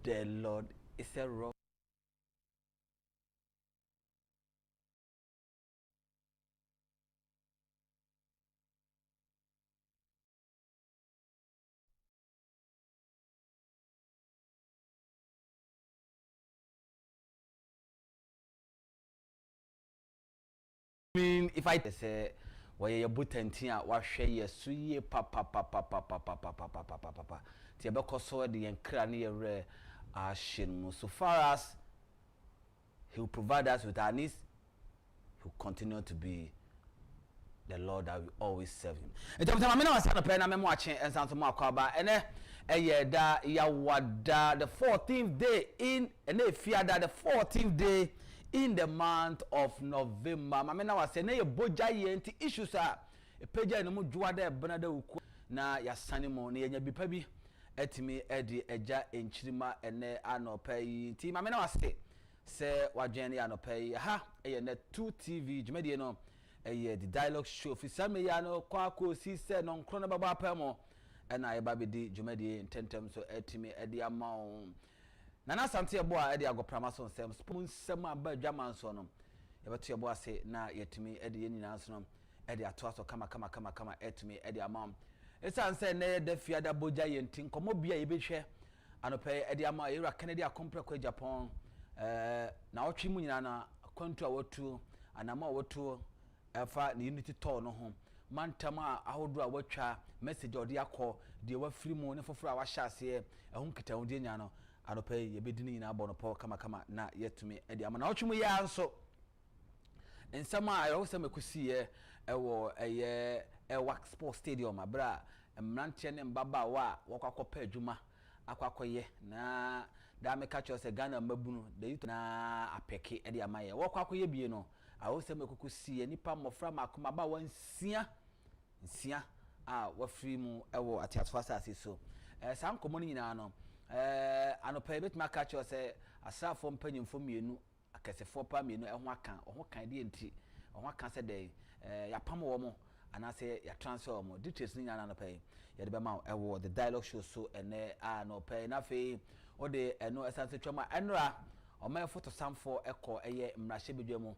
the Lord is a rock. I mean, if I say, why you put in tia, what share ye suye papa. Tiabeko so the encrani re shin. So far as He will provide us with our needs, He will continue to be the Lord that we always serve Him. And time I know I stand up and I'm watching and sound to more about and da ya wada the 14th day in and if you that the 14th day in the month of November. I now say na ye boja ye nti issues a peja no mu dwa da benada uku na ya sanimo na ye nya bipa bi etimi edi eja enchirima ene anopa yi nti ma now say se wadwen ya anopa yi ha eye na 2TV jumedie no eye the dialogue show fi same ya no kwa ko si se no nkro na baba apamo ena ye ba be di jumedie intentem so etimi edi ama Nana Santi Aboa Eddie Agoprama so nsem spoon nsem aba dwaman so no yebeto Aboa se na yetimi Eddie nyina so no Eddie atoa so kama etimi Eddie amam esan se na da fiada boja yenti nkomo bia yebehwe anope Eddie ama yera Kennedy akompre kwa Agyapong na otwe mu nyina na kwantu a wotu anama wotu efa ni unity tour no ho mantama ahodo a watwa message odi akọ de wa free mu ne foforo a wa hyase ehun kita wodi nya no anope yebedini nyina abo no po kama na yetumi edi ama na otwemu ya nso nsama ayo se mekusi ye ewo eye wax sport stadium abra mrantie ne mbaba wa wakwakopa adwuma akwakoye na da me catch us Ghana mabunu de na apeke edi ama ye wakwakoye bie no ayo se mekusi ye nipa mofra makoma ba wansia nsia a wafiri mu ewo atiatfasa asiso sam komoni nyina no anopa bit ma catch us asafo mpanyimfo mienu akasefo pa mienu ehho kan de enti ohwa kan se de ya pam wo mo anase ya transfer mo details ni nyana anopa ye de be ma ewo the dialogue show so ene anopa na fe o de eno esanse twama enra o ma photo samfo eko eye mrahye bedwam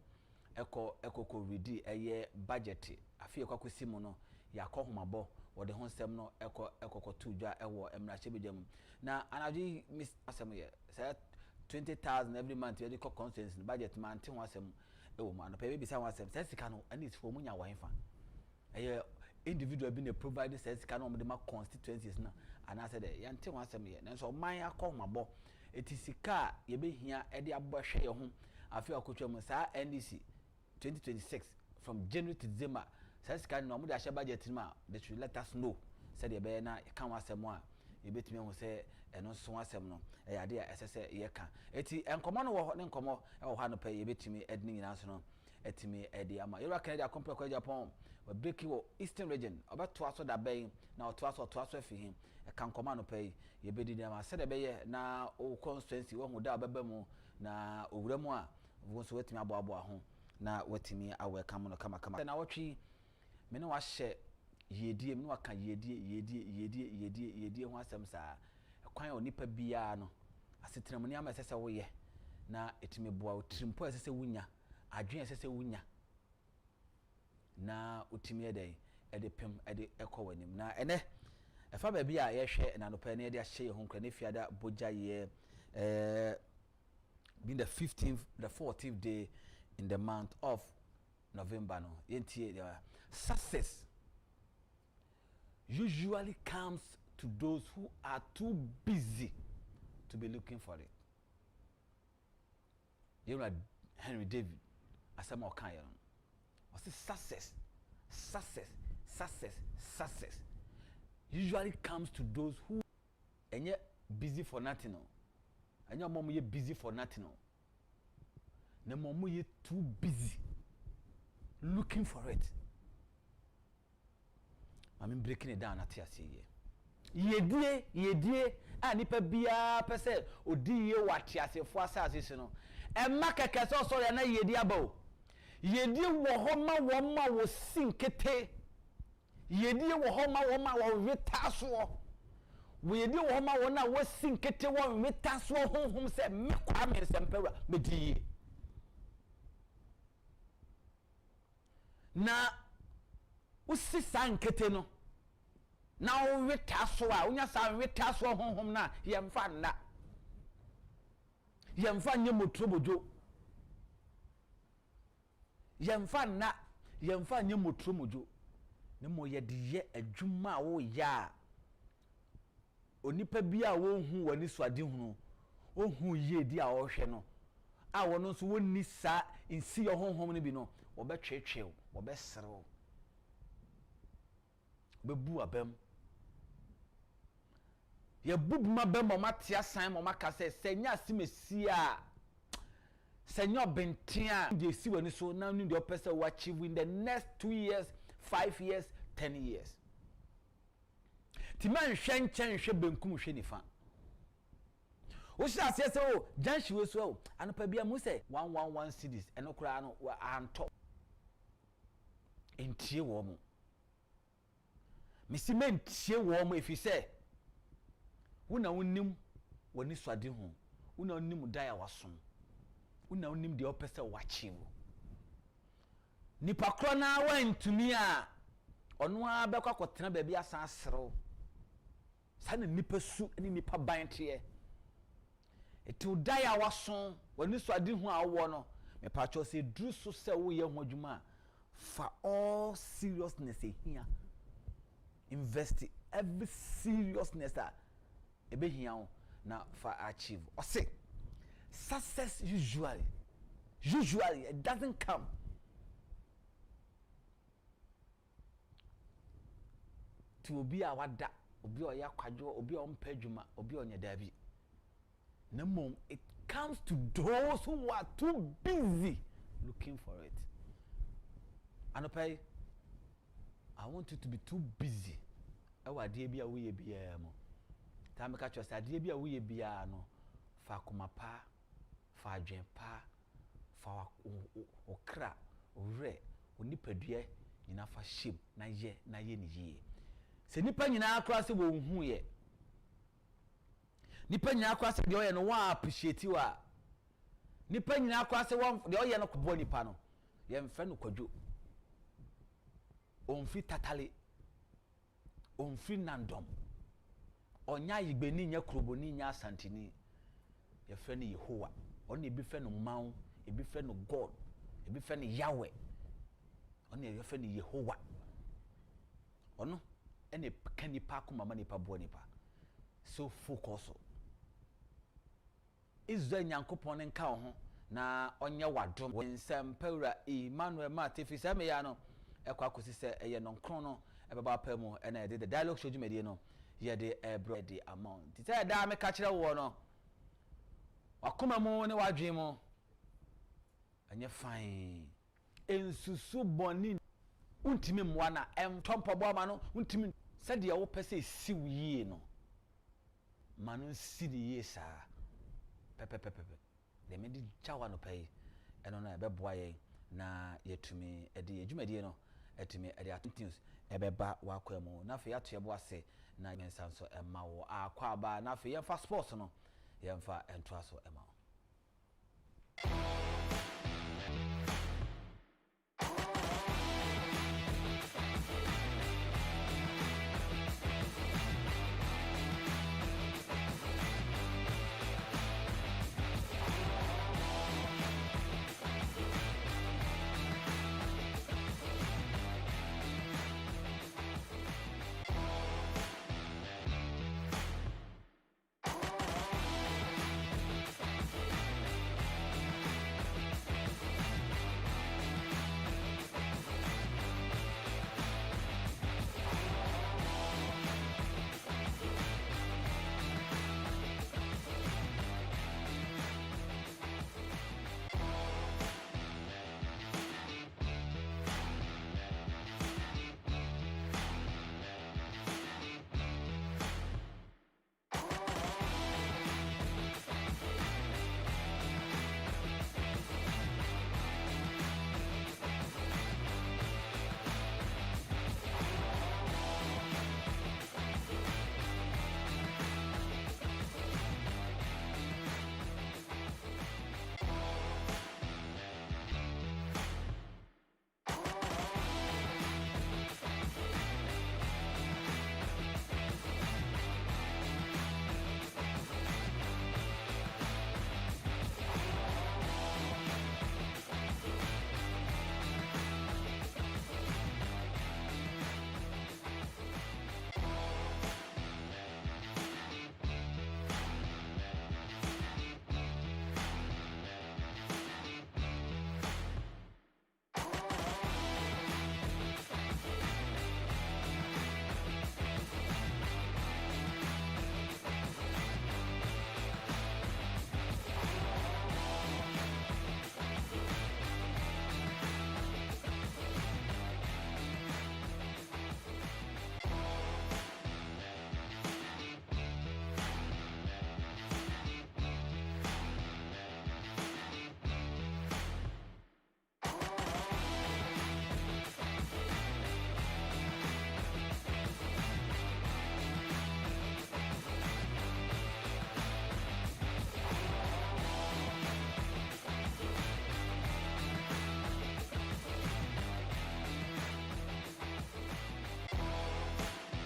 eko ko ready eye budget afi ekwakosi mu no ya kohomabo wo de ho nsem no eko tu dwa ewo mrahye bedwam na anaji miss asem ye say 20,000 every month you dey call constance budget man tin wasem ewo man no pay be say wasem say sika no and it's for munya wanfa eye individual be provide say sika no de ma constituencies na ana say de yan tin wasem ye na so man akomabo etisika ye be hia e de abohwe ye ho afi akotwa mu sa NDC 2026 from January to December say sika no mo de ahye budget ma they should let us know say de be na kan wasem a ebetimi ho se eno so asem no yade a esese ye ka eti enkomo no wo ne nkomo e wo ha no pay ebetimi edni nyina so no etimi edi ama yera Kennedy akompre kwa Agyapong we break wo eastern region obeto aso da ben na oto aso afi him e kan nkomo no pay yebedi ama se de be ye na o constituency wo hu da baba mu na owura mu a wo so wetimi abo ho na wetimi awe kam no kama na wotwi me ne wa hye yedie me waka yedie ho asem saa kwan onipa bia no asetrem ne ama sese wo ye na etime boa otrimpo sese wunya adwen sese wunya na otime ede pem ede ekowanim na ene efa ba bia ye hwe na no pa ne ede ahye ho nkra ne fiada boja ye being the 15th the 14th day in the month of November no yentie success usually comes to those who are too busy to be looking for it. You know Henry David asama okanya no. O say success usually comes to those who enye busy for nothing no. Enye mom ye busy for nothing no. Na mom ye too busy looking for it. I'm breaking it down at yedie anipa bia pese odiye wate asefo asase no e makeke so so na yedie aba yedie wo homa wo ma wo sinkete yedie wo homa wo ma wo retaso we di wo ma wona wasi nkete wo meta so honhom se mekwa me sempera medi na usi sankete no na wo weta so a unya sa weta so honhom na yemfa nna yemfa nye motrobojo yemfa nna yemfa nye motromojo ne mo ye de ye adwuma wo ya onipa bia wo hu wani swade hunu ohun ye di a wo hwe no a wono nso woni sa insi yo honhom ne bi no wo be twetwew wo be serew be bu abam ye bubuma bam mo matia san mo makase senya simesi a senya benten a de si wani so na nu de opese wo achieve in the next 2 years 5 years 10 years ti man hwenchen hwe benkum hwe nifa wo sha se o janshi we so anopa bia mu se 111 cities eno kura no anto entie wo mu misi mentie wo mu efi se wona wonim wani swade ho wona wonim daya wasom wona wonim de opese wachiwo nipa kro na wantumi a ono a bekwa kotena ba bia san serew sana nipa su ni nipa bante eti udaya wason wani swade hu a wo no me pa cho se dru so se wo ye ho adwuma for all seriousness here invest every seriousness that ebe hia na for achieve or say success usually it doesn't come to obi a wada obi o ya kwadwo obi o mpadwuma obi o nyadabi na mom it comes to those who are too busy looking for it. Anopai, I want you to be too busy ewa de bia wo ye bia mo ta me ka cho sa de bia wo ye bia no fa komapa fa adwenpa fa okra ore onipadua nyina fa shem na ye ni ye se nipa nyina akra se wo hu ye nipa nyina akra se de oye no wa appreciate wa nipa nyina akra se wo de oye no kbo nipa no ye mfa no kwadwo onfi tatale onfi nandom onya yigbeni nya kroboni nya asantini ye fe ne Yehowa ona ebi fe no man ebi fe no God ebi fe ne Yahweh ona ye fe ne Yehowa ono ene kanipa kuma manipa bo nipa so focus Israel nyankopon nka ho na onye wadom wensem pawura Emmanuel Matefi same ya no ekwa kosi se eye nonkron no ebeba pamu ena ye the dialogue show jumedie no ye de ebro de amount ti say da me ka kire wo no wakoma mu ne wadwen mu anye fine ensusu boni untimi mwa na emtompo bo ma no untimi se de wo pese siw yie no manu si de yie sa pepe de me di chawa no pai eno na ebeboa ye na yetumi ede adwumadie no etimi ede atintins ebeba wakwemu na fe yato yebo ase na mensanso ema wo akwa aba na fe yemfa sports no yemfa entoaso ema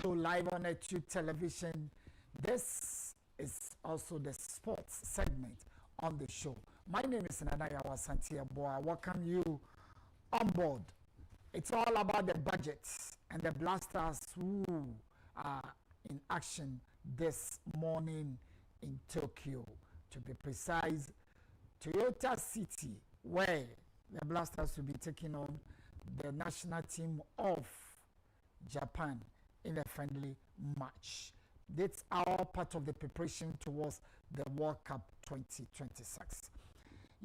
show live on YouTube television. This is also the sports segment on the show. My name is Nanaya Wasantia Boa. I welcome you on board. It's all about the budgets and the blasters who are in action this morning in Tokyo. To be precise, Toyota City, where the blasters will be taking on the national team of Japan in a friendly match. That's all part of the preparation towards the World Cup 2026.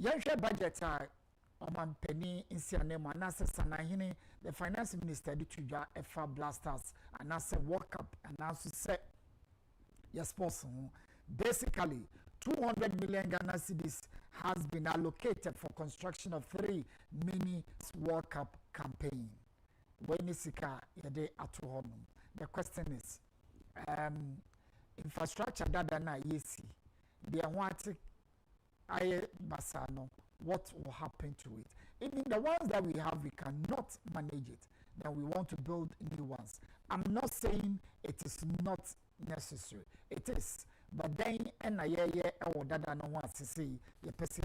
Yɛhwɛ budget a ɔmampani nsianemu anase sanahene the finance minister de tudwa ɛfa blasters anase World Cup anaso sɛ yɛ sports ho. Basically 200 million Ghana cedis has been allocated for construction of 3 mini World Cup campaign. When sika yɛde ato hɔ no. The question is infrastructure dada na yesi deɛ ho ate ayɛ basa no, what will happen to it? Even the ones that we have, we cannot manage it. Then we want to build new ones. I'm not saying it is not necessary. It is. But then, dada no one to say, the person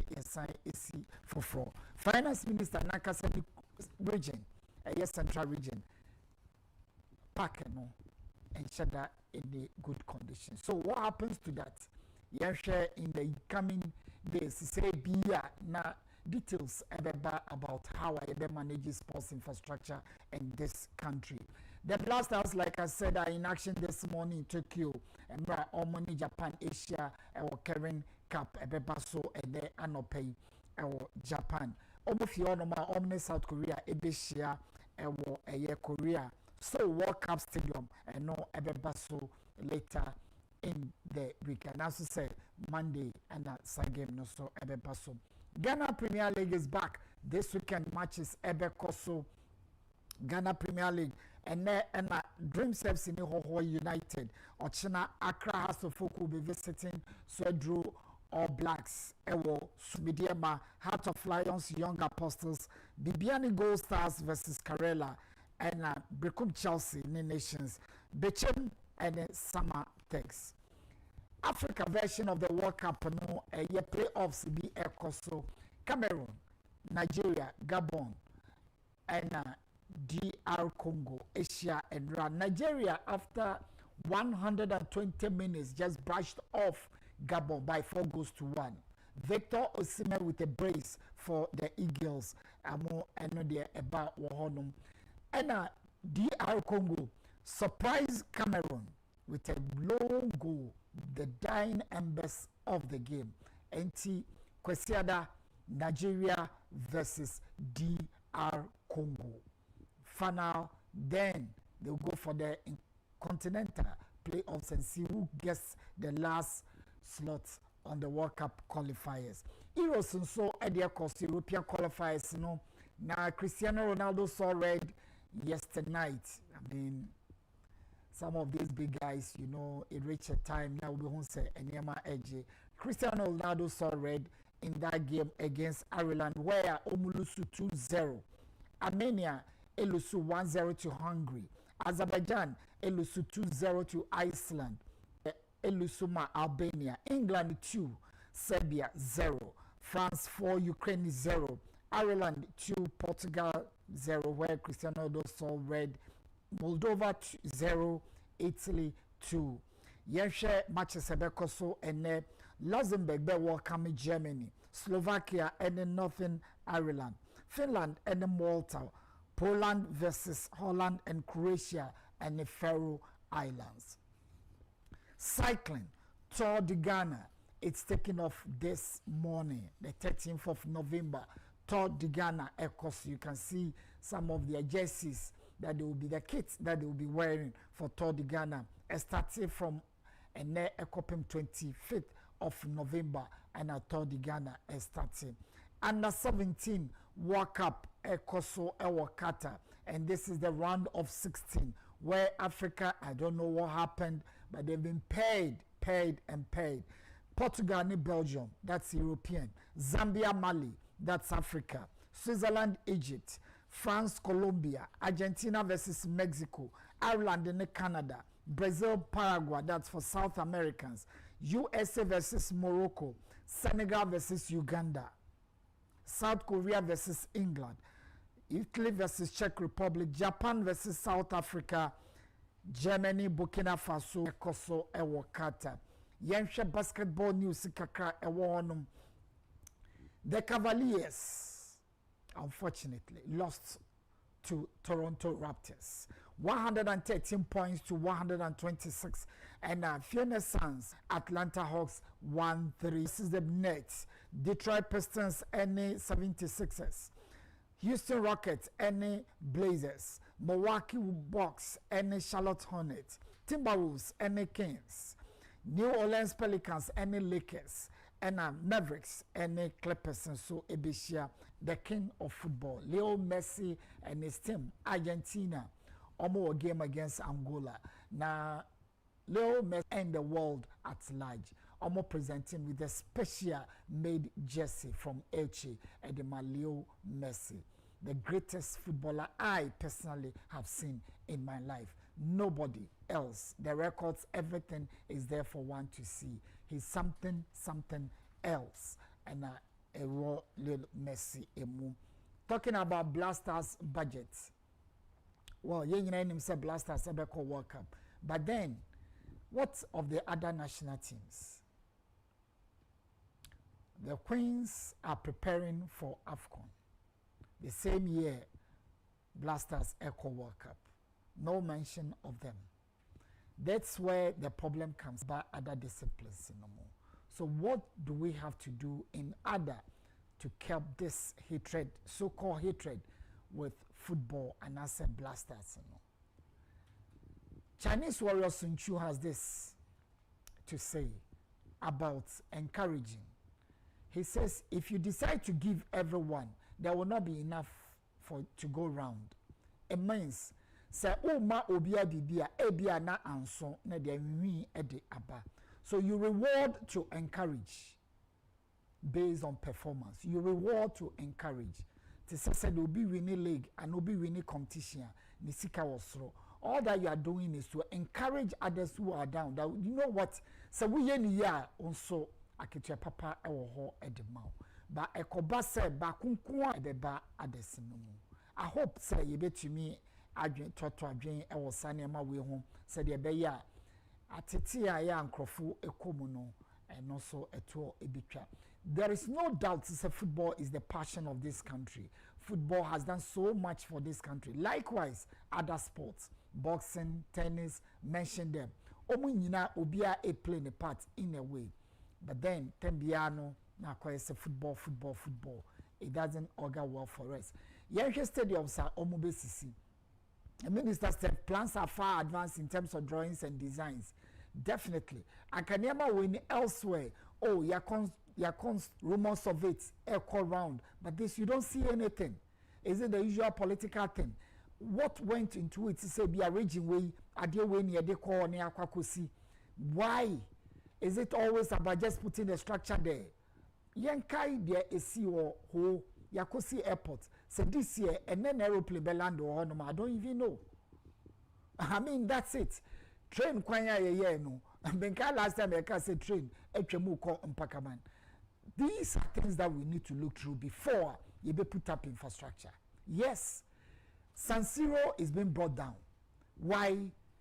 is for Finance Minister Nakasa region, yes, central region, pack no, and shada in the good condition. So what happens to that? Share in the coming days, say na details about how I manage sports infrastructure in this country. The blasters, like I said, are in action this morning in Tokyo. And Omani Japan Asia or Karen Cup so and the Anopay or Japan. Omofionoma Omni South Korea Ebeshia or Korea. So World Cup Stadium and no Ebebaso later in the weekend. As I said, Monday and that side game no so Ebebaso. Ghana Premier League is back. This weekend matches Ebekoso. Ghana Premier League and Dream Steps in Ho United. Ochina Accra House of Folk will be visiting Swedru All Blacks. Ewo Subidiema Heart of Lions Young Apostles. Bibiani Gold Stars versus Karela and Brekum Chelsea in the Nations. Bechem and Summer Tex. Africa version of the World Cup no year playoffs be Ekoso, Cameroon, Nigeria, Gabon, and DR Congo, Asia and Iran. Nigeria after 120 minutes just brushed off Gabon by 4 goals to 1. Victor Osimhen with a brace for the Eagles. Amo and there about Wahonum. And DR Congo surprised Cameroon with a long goal. The dying embers of the game. NT Kwesiada, Nigeria versus DR Congo. Final, then they'll go for the continental playoffs and see who gets the last slot on the World Cup qualifiers. Euros and so at the course European qualifiers, you know. Now Cristiano Ronaldo saw red yesterday night. I mean, some of these big guys, you know, it reached a time now we won't say Enyema Eji. Cristiano Ronaldo saw red in that game against Ireland, where Omulusu 2-0. Armenia, Elusu 1-0 to Hungary. Azerbaijan, Elusu 2-0 to Iceland. Elusuma, Albania. England 2, Serbia 0. France 4, Ukraine 0. Ireland 2, Portugal 0, where Cristiano Ronaldo saw red. Moldova 0, Italy 2. Yeshe matches Ebekoso and Luxembourg be welcome Germany, Slovakia and Northern Ireland, Finland and Malta, Poland versus Holland and Croatia and the Faroe Islands. Cycling, Tour de Ghana, it's taking off this morning, the 13th of November. Tour de Ghana, of course, you can see some of their jerseys that they will be the kits that they will be wearing for Tour de Ghana, starting from and a copy 25th of November and a Tour de Ghana starting. Under 17 World Cup Ekoso Ewakata, and this is the round of 16 where Africa, I don't know what happened, but they've been paid. Portugal and Belgium, that's European. Zambia, Mali, that's Africa. Switzerland, Egypt. France, Colombia, Argentina versus Mexico, Ireland and Canada, Brazil, Paraguay, that's for South Americans, USA versus Morocco, Senegal versus Uganda, South Korea versus England, Italy versus Czech Republic, Japan versus South Africa, Germany, Burkina Faso, Kosovo, ewo Qatar. Yenhwe basketball news kakra ewo onum. The Cavaliers, unfortunately, lost to Toronto Raptors. 113 points to 126. And Phoenix Suns, Atlanta Hawks 1-3. This is the Nets, Detroit Pistons, NA 76ers. Houston Rockets, NA Blazers. Milwaukee Bucks, NA Charlotte Hornets. Timberwolves, NA Kings. New Orleans Pelicans, NA Lakers. And Mavericks, NA Clippers. And so Ebishia, the king of football, Leo Messi and his team, Argentina. Omo a game against Angola. Now, Leo Messi and the world at large. Omo presenting with a special made jersey from Elche and Leo Messi, the greatest footballer I personally have seen in my life. Nobody else. The records, everything is there for one to see. He's something else. And a raw little Messi emu. Talking about Blasters budget. Well, you know, say Blasters Ebeko World Cup. But then, what of the other national teams? The Queens are preparing for AFCON. The same year, Blasters Echo World Cup. No mention of them. That's where the problem comes by other disciplines no more. So what do we have to do in order to curb this hatred, so-called hatred, with football and as a Blasters? Chinese warrior Sun Chu has this to say about encouraging. He says, if you decide to give everyone, there will not be enough to go round. It means, say, oh ma obia bibia, ebia na anson, na de mi ede aba. So you reward to encourage based on performance. You reward to encourage. To say there will be winning league and will be winning competition. Nisika wasro. All that you are doing is to encourage others who are down. That you know what? So we ya also akitua papa ewo ho edemau. Ba ekoba se ba kunkuwa ebeba adesinumu. I hope say you betumi adwen toto adwen ewo sanema we ho say de be ya atete ya nkrofo ekomu no and also eto ebitwa. There is no doubt that football is the passion of this country. Football has done so much for this country. Likewise, other sports, boxing, tennis, mention them. Omu nyina obia a playing a part in a way. But then, tembiano, na kwa say football. It doesn't augur well for us. Yenhwe stadiums are omu besisi. The minister said plans are far advanced in terms of drawings and designs. Definitely. Akanyama win elsewhere. Oh, rumors of it echo round, but this you don't see anything. Is it the usual political thing? What went into it to say be a raging way, adie way near the call near Kwakosi? Why is it always about just putting the structure there? Yankai there is see or who Yakosi airport said this year and then aeroplane beland or no, I don't even know. I mean that's it. Train kwanya ye no. Benka last time I said train echemu ko mpakaman. These are things that we need to look through before you be put up infrastructure. Yes, San Siro is being brought down. Why?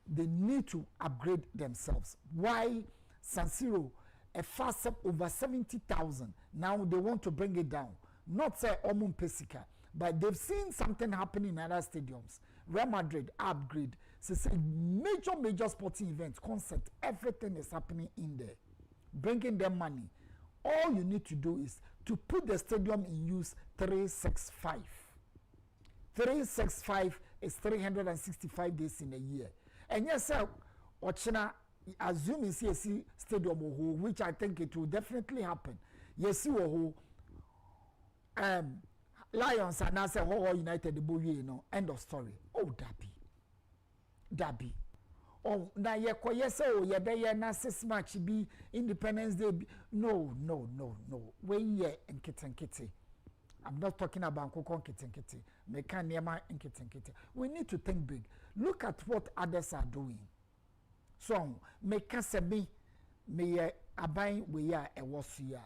They need to upgrade themselves. Why? San Siro, a fast up over 70,000. Now they want to bring it down. Not say Omun Pesika, but they've seen something happening in other stadiums. Real Madrid upgrade. So say major sporting events, concert, everything is happening in there. Bringing them money. All you need to do is to put the stadium in use 365. 365 is 365 days in a year. And yes, sir, Ochina, assuming CSC stadium, which I think it will definitely happen. Yes, you Lions and I say, United, the boy, you know, end of story. Oh, Derby. Oh, na ye koyese o ye be ye na 6 match be Independence Day. No. When ye nkete. I'm not talking about Nkoko Nkiti, Mekanema Nkiti. We need to think big. Look at what others are doing. So, me abai we are a wasuya.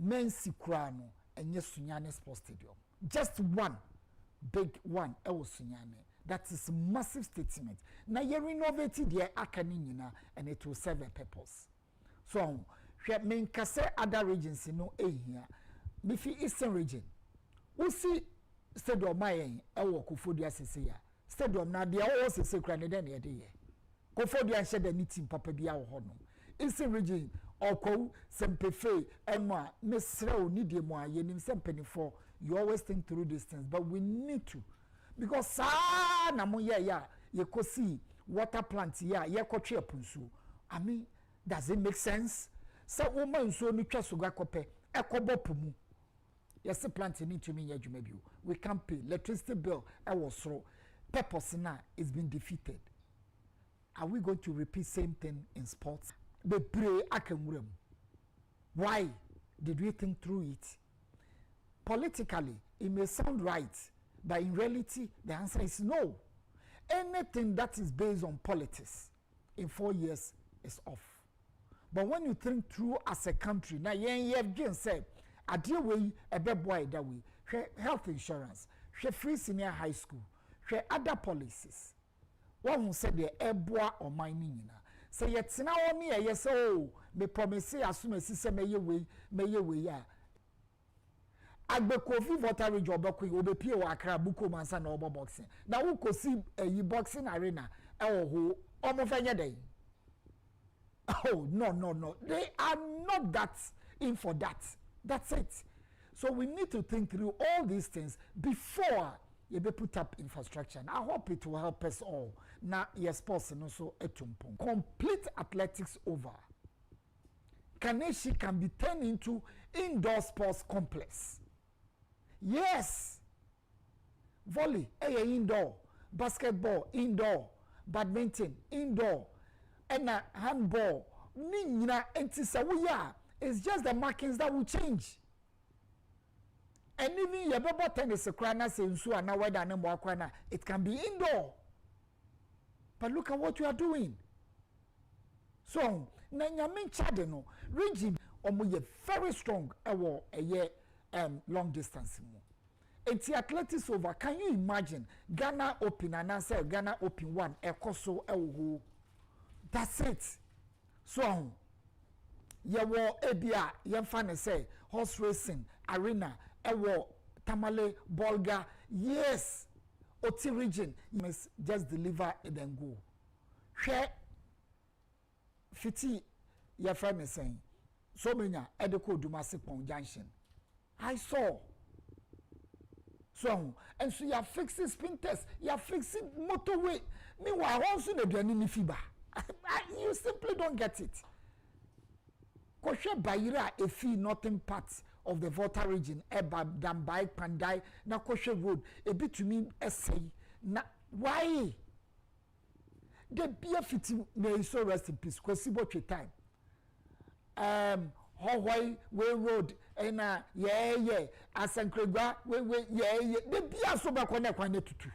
Mensi Krano and Yesunyane Sports Stadium. Just one big one, Sunyane. That is a massive statement. Now you renovated the Akanina and it will serve a purpose. So, me kase other regions no here. Mifi Eastern region. We see stadium my akufo-addo asese stadium na de all sese kra ne de na de ye akufo-addo an shede ni team papa bia wo ho no Eastern region okwo sempefe enwa mesrew ni de mo aye nim sempenifo. You always think through these things, but we need to, because na mo ya ye kosi water plant ya ye kotwe apunsu. I mean, does it make sense? So woman so ni twa soga kope ekobo pumu. Yes, plant need to mean maybe we can't pay electricity bill. I was so purpose now is been defeated. Are we going to repeat same thing in sports? The pray akemurem. Why did we think through it? Politically, it may sound right, but in reality, the answer is no. Anything that is based on politics in 4 years is off. But when you think through as a country, now you again say, I deal with a bad boy that way. Health insurance, free senior high school, other policies. One who said the airboy or mining. Say yet now only a yes, oh, me promise as soon as he say may you way. Agbekofi voter ridge obekwe obepi o akra buko mansa na obo boxing. Now who could see a boxing arena who almost any day. Oh no. They are not that in for that. That's it. So we need to think through all these things before you be put up infrastructure. And I hope it will help us all. Now, yes, person also etumpong. Complete athletics over. Kaneshi can be turned into indoor sports complex. Yes. Volley, indoor. Basketball, indoor. Badminton, indoor. And handball. Nina entisawuya. It's just the markings that will change. And even your baba tennis crana says so and now whether it can be indoor. But look at what you are doing. So Nanyamin Chadeno regime omoye very strong a year long distance. And the athletics over. Can you imagine Ghana Open and I say Ghana Open 1 Ekoso Ewo? That's it. So Yawo Ebia Yamfane say horse racing arena Ewo Tamale Bolga. Yes, Oti region you must just deliver and then go. Share Fiti your friend is saying so many Edeko Dumasipon Junction. I saw so and so you are fixing spin test, you are fixing motorway. Meanwhile, also the Bianini Fiba. You simply don't get it. Koshe Bayira Efi northern parts of the Volta region, Eba, Dambai, Pandai, na Koshe Road, a bit to me essay. Na why? The beer fitting may so rest in peace, Kwesibo time. Hawaii Way Road, and Asankrega, way, the beer so back on the tutu.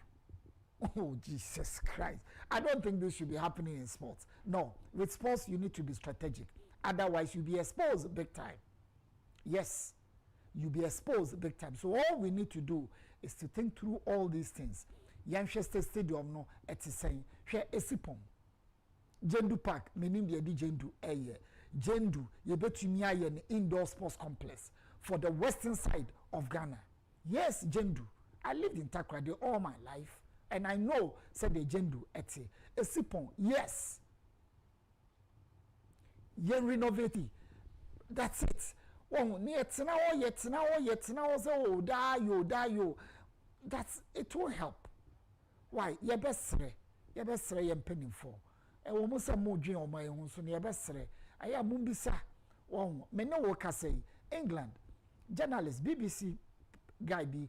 Oh, Jesus Christ. I don't think this should be happening in sports. No, with sports, you need to be strategic. Otherwise, you'll be exposed big time. Yes, you'll be exposed big time. So all we need to do is to think through all these things. Yanchester Stadium, no, it's saying, share Esipon. Jendu Park, meaning the Jendu area. Jendu, you bet you near an indoor sports complex for the western side of Ghana. Yes, Jendu. I lived in Takrady all my life. And I know, said the Jendu eti. Esipon, yes. Yen renovate. That's it. Oh, yet now, so die you. That's it will help. Why? Your best yen penny for. And almost a more dream on my own, so your best I am Mumbisa. Oh, me no work say England. Journalist, BBC guy be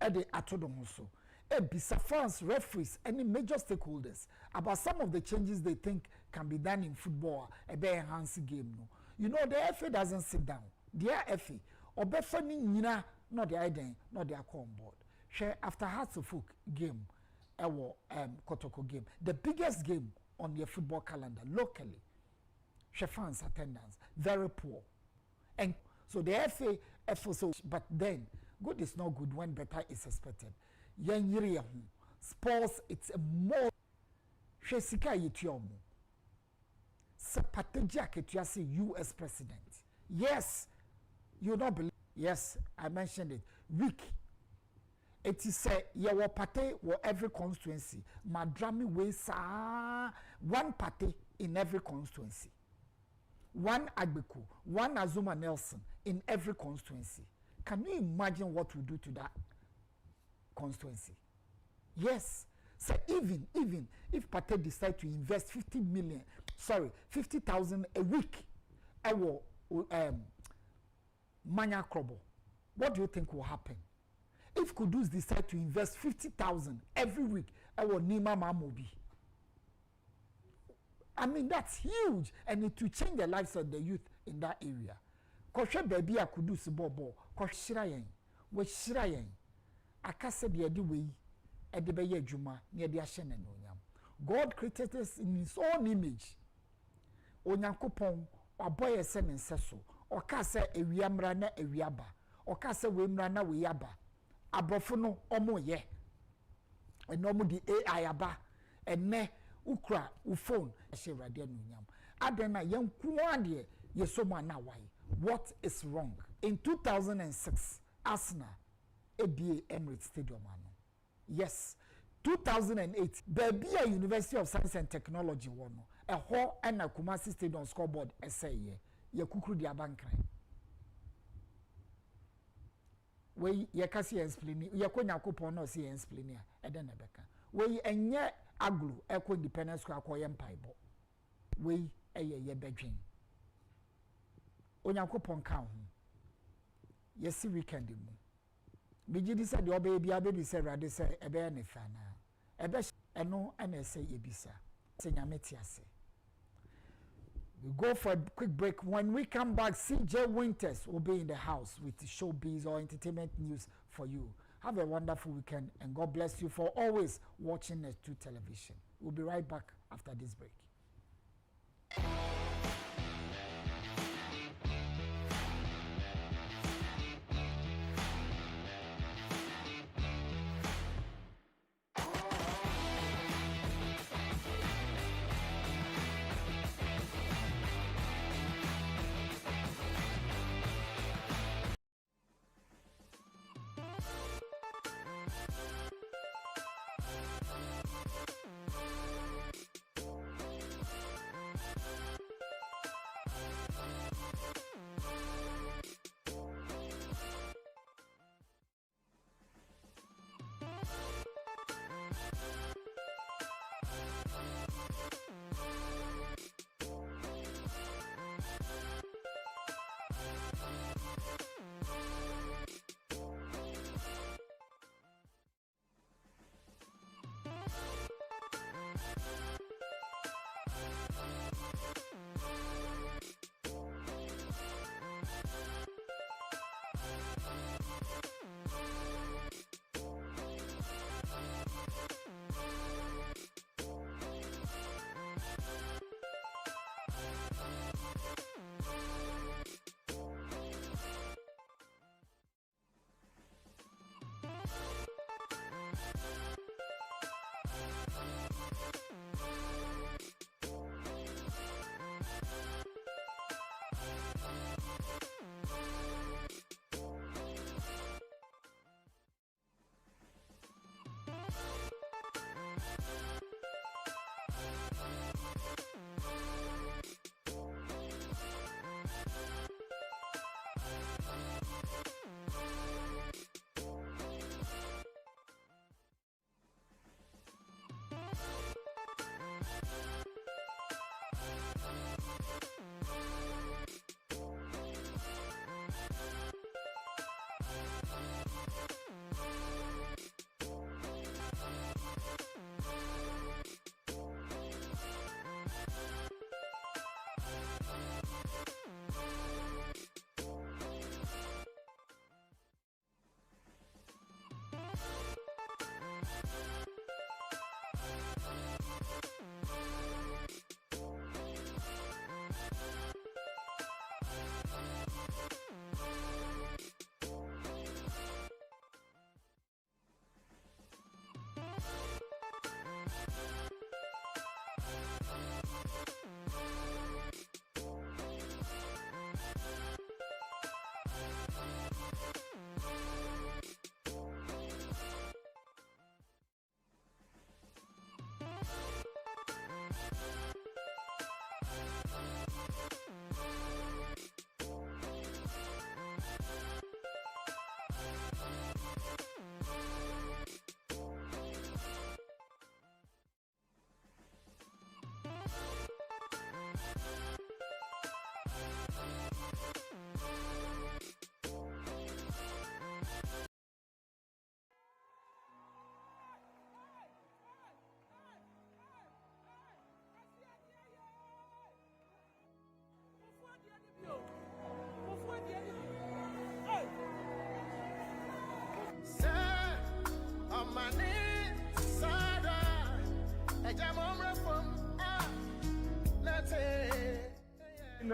at the Atodomoso. Bisa fans, referees, any major stakeholders about some of the changes they think can be done in football, a better enhanced game. No, you know the FA doesn't sit down. Dear FA, or better nina not the idea, not the on board. Share after Hearts of Oak game, our Kotoko game, the biggest game on your football calendar locally. Share fans attendance very poor, and so the FA FSO. But then good is not good when better is expected. Sports it's a more. Share sika yitiomu. Sepategia ketuasi US president. Yes, you don't believe. Yes, I mentioned it. Week. It is say your party or every constituency. Madrami way sa one party in every constituency. One Agbeku, one Azuma Nelson in every constituency. Can you imagine what we do to that constituency? Yes. So even if party decide to invest 50,000 a week, Manya Krobo, what do you think will happen? If Kudus decide to invest 50,000 every week, Nima Mamobi. I mean, that's huge, and it will change the lives of the youth in that area. Koshe baby a Kudus bobo, Koshirayen, Weshirayen, Akase the way, Edebeye Juma, near the Ashen and Onyam. God created us in his own image. Onyankopon, or boy a sen and seso, or kase a wiamrana a wiaba, or kase wimrana wiaba. Abofono omo ye and omo di AI aba and ne ukra phone she radio nunyam adena yen kuade ye soma na why. What is wrong? In 2006 Arsenal ABA Emirates Stadium ano. Yes, 2008 Babia University of Science and Technology wono a ho and a Kumasi Stadium scoreboard essay ye kukru di abankran. We ye kasi explain ye ko nyakopon no se explain ya eden na beka we enye aglu eko independence school akoye mpaibo we ye bedwen onyakopon ka ho ye si weekend mu bigidi se de obe bia be se rade se ebe ne fa na ebe eno na se ye bisa se nyameti ase. We go for a quick break. When we come back, CJ Winters will be in the house with showbiz or entertainment news for you. Have a wonderful weekend, and God bless you for always watching Net2 Television. We'll be right back after this break.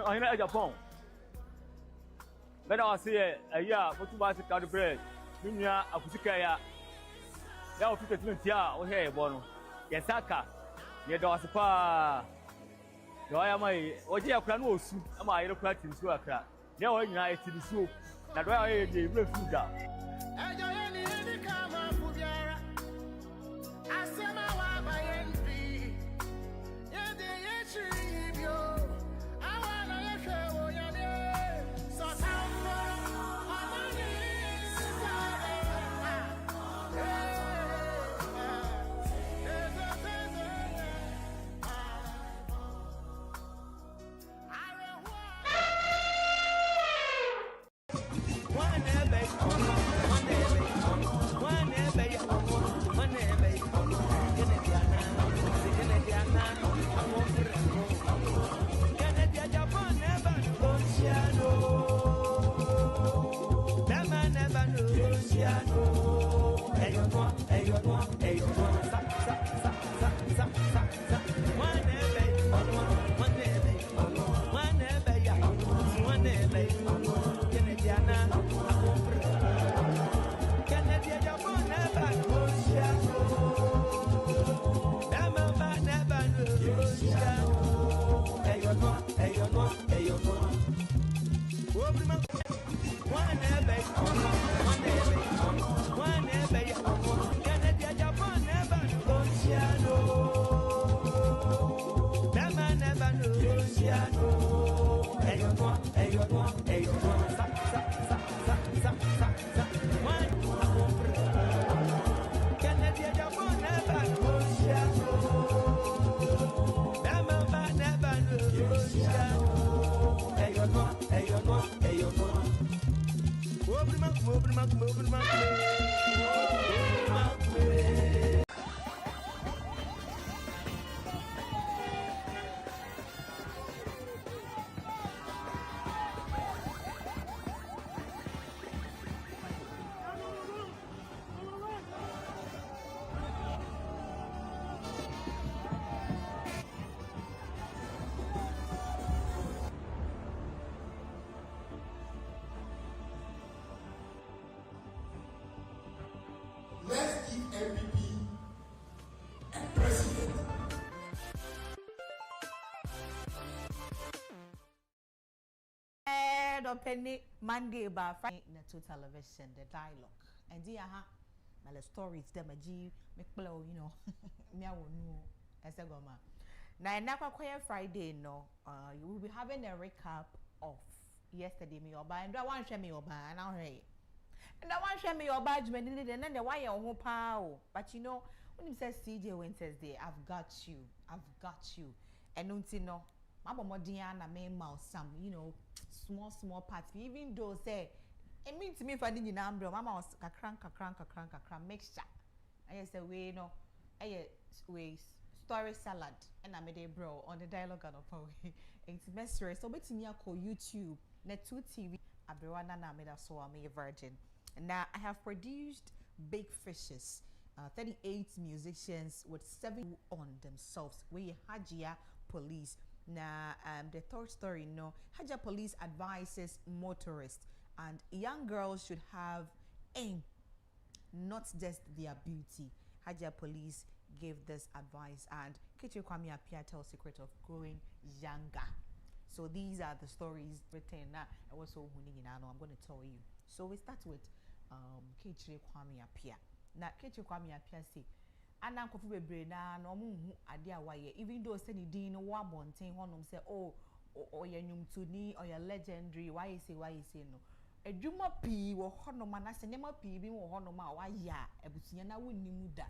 on Agyapong. When I was here a year, what you want to cut the bread? Minya Akusikaya. Now, 50 minutes, okay, Bono. Yesaka. Yedosapa. No, I am a what you can was. Am I practicing to a crack? Now, I to the soup. That's why I gave you food down. Let's give MVP a president. Penny Monday by Friday to television, the dialogue. And dear, the stories, them a G, McBlow, you know, me I will know as a goma. Now, never quite Friday, no, you will be having a recap of yesterday, me or by, and I want to show me your by, and I'll hey. And I want to show me your badge, and then the wire on pow. But you know, when he says CJ Wednesday, I've got you, and don't you know, Mama Modiana may mouse some, you know, small parts. Even though say, it means to me if I didn't know, Mama was a crank mixture. I say, we no, we story salad, and I made a bro on the dialogue and of it's best so bet me call YouTube, net 2 TV, Abewana na made a so I'm a virgin. Now I have produced big fishes, 38 musicians with 7 on themselves. We Hajia police. Now the third story, no, Hajia police advises motorists and young girls should have aim, not just their beauty. Hajia police gave this advice, and Kencity Media tells secret of growing younger. So these are the stories written now. I was so I'm going to tell you. So we start with Kencity Media. Now Kencity Media say, and I'm coffee bebre na no mu ade awaye, even though say the din no wa bonten honom say oh or your nyumtuni or your legendary why you say no adwuma pii wo honom na se nema pii bi wo honom a wa ya abusunya na wonni mu da.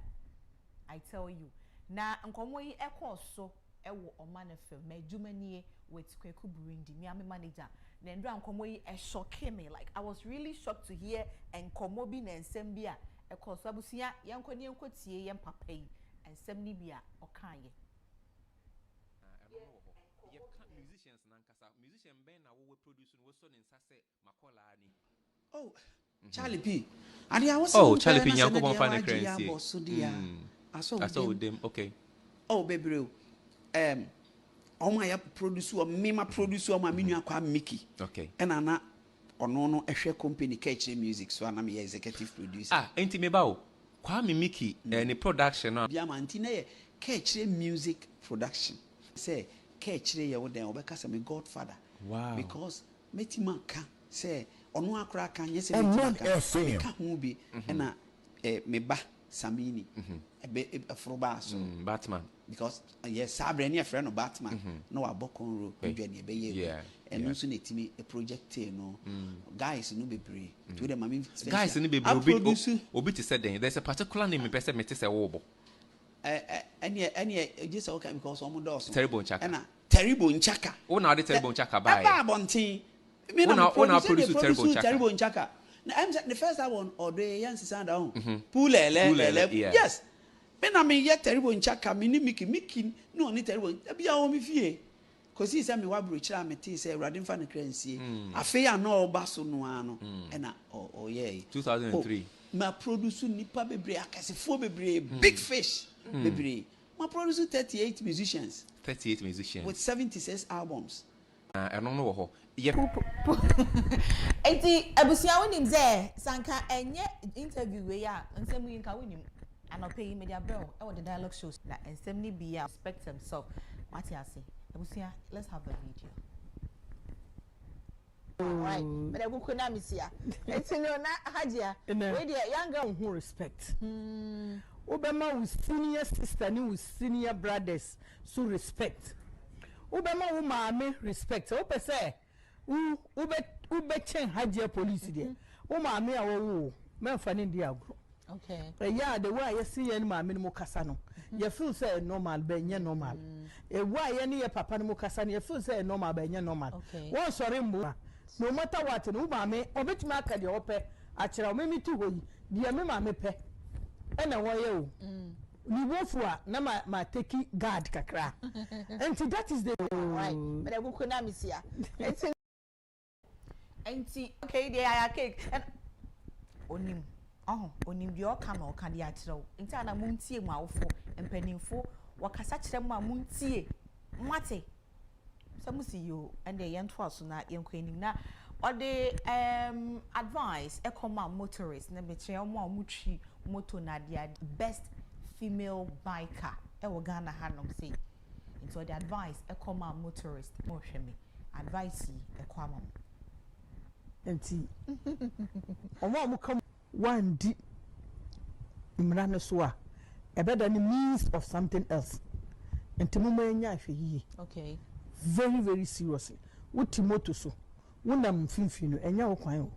I tell you. Na nkomo yi ekoso ewo omane film adwuma nie with Kweku Burundi me am manager. Na ndra nkomo yi shock me, like I was really shocked to hear nkomo bi na ensem bi a ekoso abusunya yenkoni enkotie yem papa yi ensem ni bi a okaye. Musicians nankasa musician ben na wo produce no so ne nsa makola ani. Oh, Charlie P. And I was Charlie P. Yanko bon fan currency. I saw with them. Okay. Oh, baby. Oma produce or mema produce or my minu kwa Mickey. Okay. And ana ono a share company Kencity Music, so I'm executive producer. Enti me bao. Kwame Mickey any production no. Biamantine Kencity Music production. Say Kencity ya woden obeka say me godfather. Wow. Because metima ka say ono akra kan yes metima ka ho bi na me ba Samini froba so Batman. Because yes sabre ne friend of Batman no abokon ro dwani be ye and no so netimi a project no guys no bebre to them mami guys no bebre obi to say there's a particular name me person me say wobo any just okay because omo dos terrible nchaka na terrible nchaka o na de terrible nchaka buy ba bontin me na produce terrible nchaka. I'm the first one or the young sound down. Pulele. Yes. When I mean yet terrible in Chaka, Mickey, no, need terrible. Be our me fear. Because he said me what bridge I met say Radin Fan currency. I fear no basso no and oh yeah. 2003. My producer nipa bebre akase fo bebre big fish bebre. My producer 38 musicians. 38 musicians. With 76 albums. I don't know how. Yep. Eti abusia wonim ze sanka enye interview we ya nsem yi nka wonim anope media bro e wo the dialogue shows na nsem ni bia respect himself what you say abusia let's have a video. All right but I go na misia eti no na hajia we dey younger who respect Obama with senior sister ni with senior brothers so respect Obama wo maame respect o pese ube chen hajia police there wo maame a wo memfa ne ndi agro okay yeah the way you see any maame no kasa no you feel say normal be nye normal why any your papa no kasa no you feel say normal be nye normal one sorry mbo no matter what no maame obetumi aka de ope akira o memi tu hoyi de me maame pe ena wo ye o ni wofu a na ma take guard kakra and that is the right but I go na misia enti okay dey aya cake and onim onim de oka na oka de akireo enti ana muntie mu awofo empanimfo wakasa kire mu a muntie mate so musi yo and dey yento aso na yenkwanim na or the advice e come motorists na be kire mu a mutwi moto na dia best female biker e wo Ghana hanom say into the advice e come motorist mo hwe me advice e come enti omo come one di mrano so a better the means of something else enti mo manya hwe yi okay very very seriously wuti moto so wonam finfin no enya wo kwan o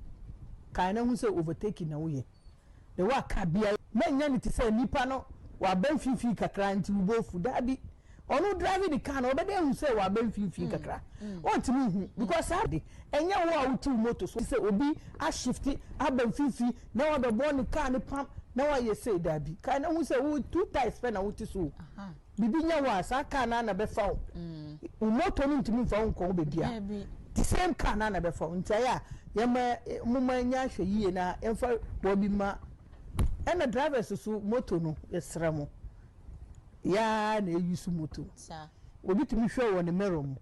kan na hu say overtaking na wo ye the wa ka bia manya ni ti say nipa no wa ben finfin kakra nti wo bofu dabi onu driving the car no obede hu say wa ben finfin kakra on ti hu because ade enya wo a wuti moto so say obi a shifti a ben finfin na wa be born car ni pam na wa ye say dabi kan na hu say wo two times pe na wuti so bibi nya wa sa car na be fa o moto no ntimi fa nko be bia the same car na be fa ntaya ya ma muma nya hwe yie na emfa bo bi ma ena drivers so moto no esramo ya na use moto sa obi tumi hwe wo ne mero mu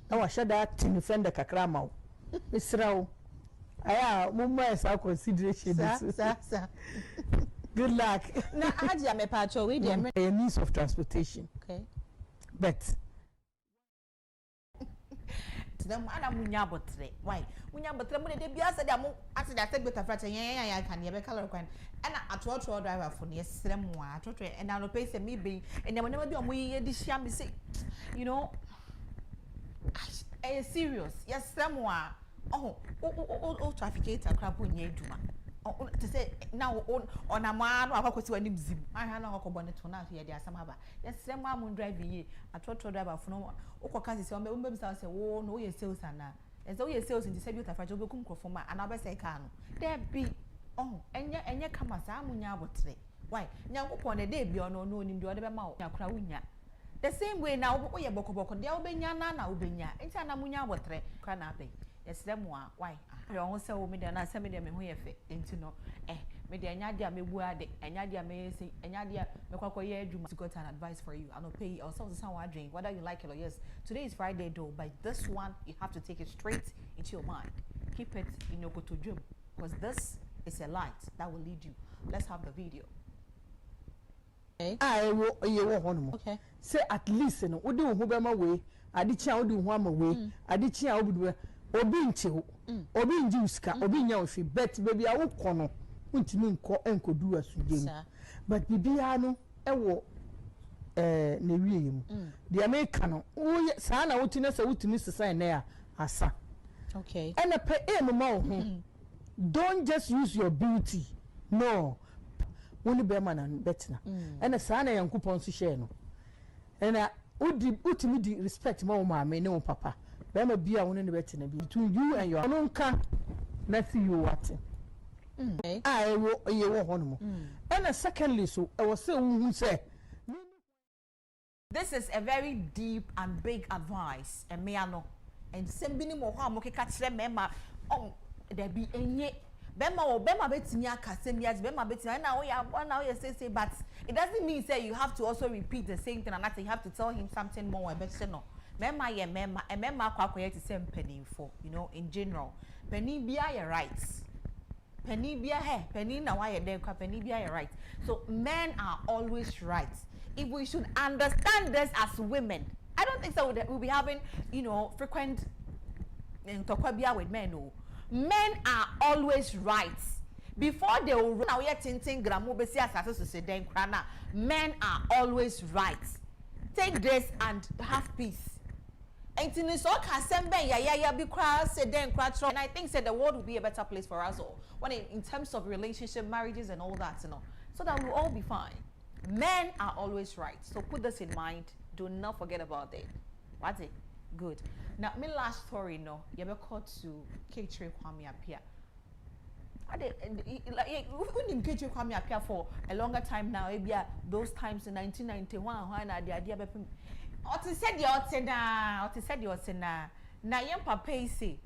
na wa shada tin fender kakra ma wo esrawo aya muma esa consideration sa good luck na aja me pa cho we dey a means of transportation okay but them ana munya botre why munya botre mu de bia said am accident better fraction ya kan ye be color kwan ana atwo driver for ne sere mu atwo and na no pay say me be and dem never be omo ye di shia me say you know I serious yes sere mu a oh trafficator crap onye aduma to say now on a man or akwati wani zim I ha na akobo ne to na afia dia samaba yes sere mu am driving ye atwo driver for no ukoka sisi ombe umbe bisa say wo no ye sales ana ezo ye sales ndi sabi utafa jo bekum krofo ma ana be say ka no there be enye kama sa amunya abotre why nyankopon ne dey bi ono no onim de ode be ma wo yakura wunya the same way na wo ye bokoboko de wo benya na wo benya enti ana munya abotre kwa na be yesre mu a why re ho say wo me de na say me de me ho ye fe enti no me de enyadia me buade enyadia me say enyadia me kwakoye adwuma to got an advice for you. I no pay or something someone drink whether you like it or yes. Today is Friday though, but this one you have to take it straight into your mind. Keep it in your go-to dream because this is a light that will lead you. Let's have the video. Okay. Okay. Say at least no odi wo ho be ma we ade chia odi ho ama we ade chia obi obi nche ho obi nji usika obi nya ohwe bet baby a wo kono untimi nko enkodu asudem but bibia no ewo na wiye mu the american no wo sa na wotine sa wotimi sesa na ya asa. Okay. And a pay no don't just use your beauty. No. Only be man and better. And a son and coupon to share no. And I would di respect my mamma, no papa. Bema be a one in the better between you and your own can not see you what. I will you one. And a secondly, so I was saying who say this is a very deep and big advice, and me I know. And sembini mo ha mo ke ka kire mema on there be enye bema betimi aka sembias bema betimi na we say but it doesn't mean say you have to also repeat the same thing and that you have to tell him something more about no mema ye mema e mema kwakoye to say penny for you know in general penny bia your rights penny bia penny na why dey kwa penny bia your right. So men are always right. If we should understand this as women, I don't think so we'll be having, you know, frequent talkwabia with men. No. Men are always right. Before they will run away tinting gramu besi asase to say den krana. Men are always right. Take this and have peace. And I think the world will be a better place for us all. When in terms of relationship, marriages and all that, you know, so that we'll all be fine. Men are always right. So put this in mind. Do not forget about it. What's it? Good. Now, my last story, no, you ever called to Kencity Kwame Appiah. We've Kencity Kwame Appiah for a longer time now. Maybe those times in 1991, when I did Otis said you're saying na yem papa say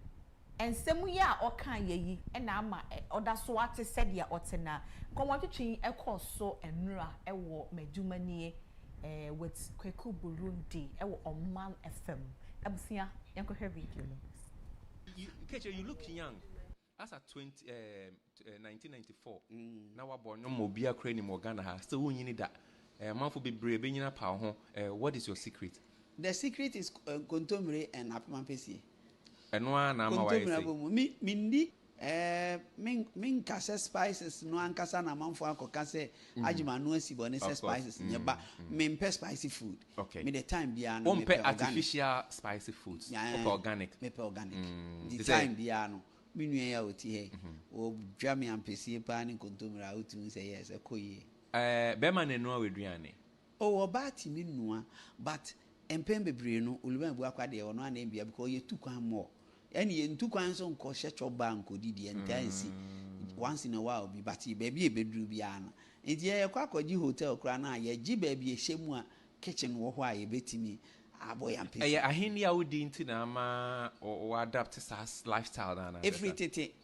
and same ya o kan ye and ama other so what said ya otena come want to chin e course so enra e wo medumanie with Kweku Burundi e wo Oman FM abusia yanko hear video no Kencity, you look young as at 1994 now wa born no mo bia kra ni mo Ghana ha so won yini da manfo be brave nyina pa ho what is your secret? The secret is contomere and apamampesi. Eno na ma wa say mi min kase spices no ankasa na manfo akoka say ajima no asibo ne say spices nyeba min pe spicy food. Okay. Me the time bia no me pe artificial spicy foods or organic. Me pe organic. The time bia no mi nua ya oti he o dwa me ampesi pa ni contomere a otu say yes ekoye. Bema ne no aweduane. Oh, about me no, but empembe breno uluba bu akwa de ono ana bia because ye tukwan more. And ye tukwan so nko hyecho bank odidi entansi once in a while bi but baby e bedru bia no. Enti ye kwakoji hotel kra na ye gi baby e hyemu a kitchen wo ho a ye betimi aboy ampe. Ahini a wodi nti na ma o adapt to lifestyle na. Every tete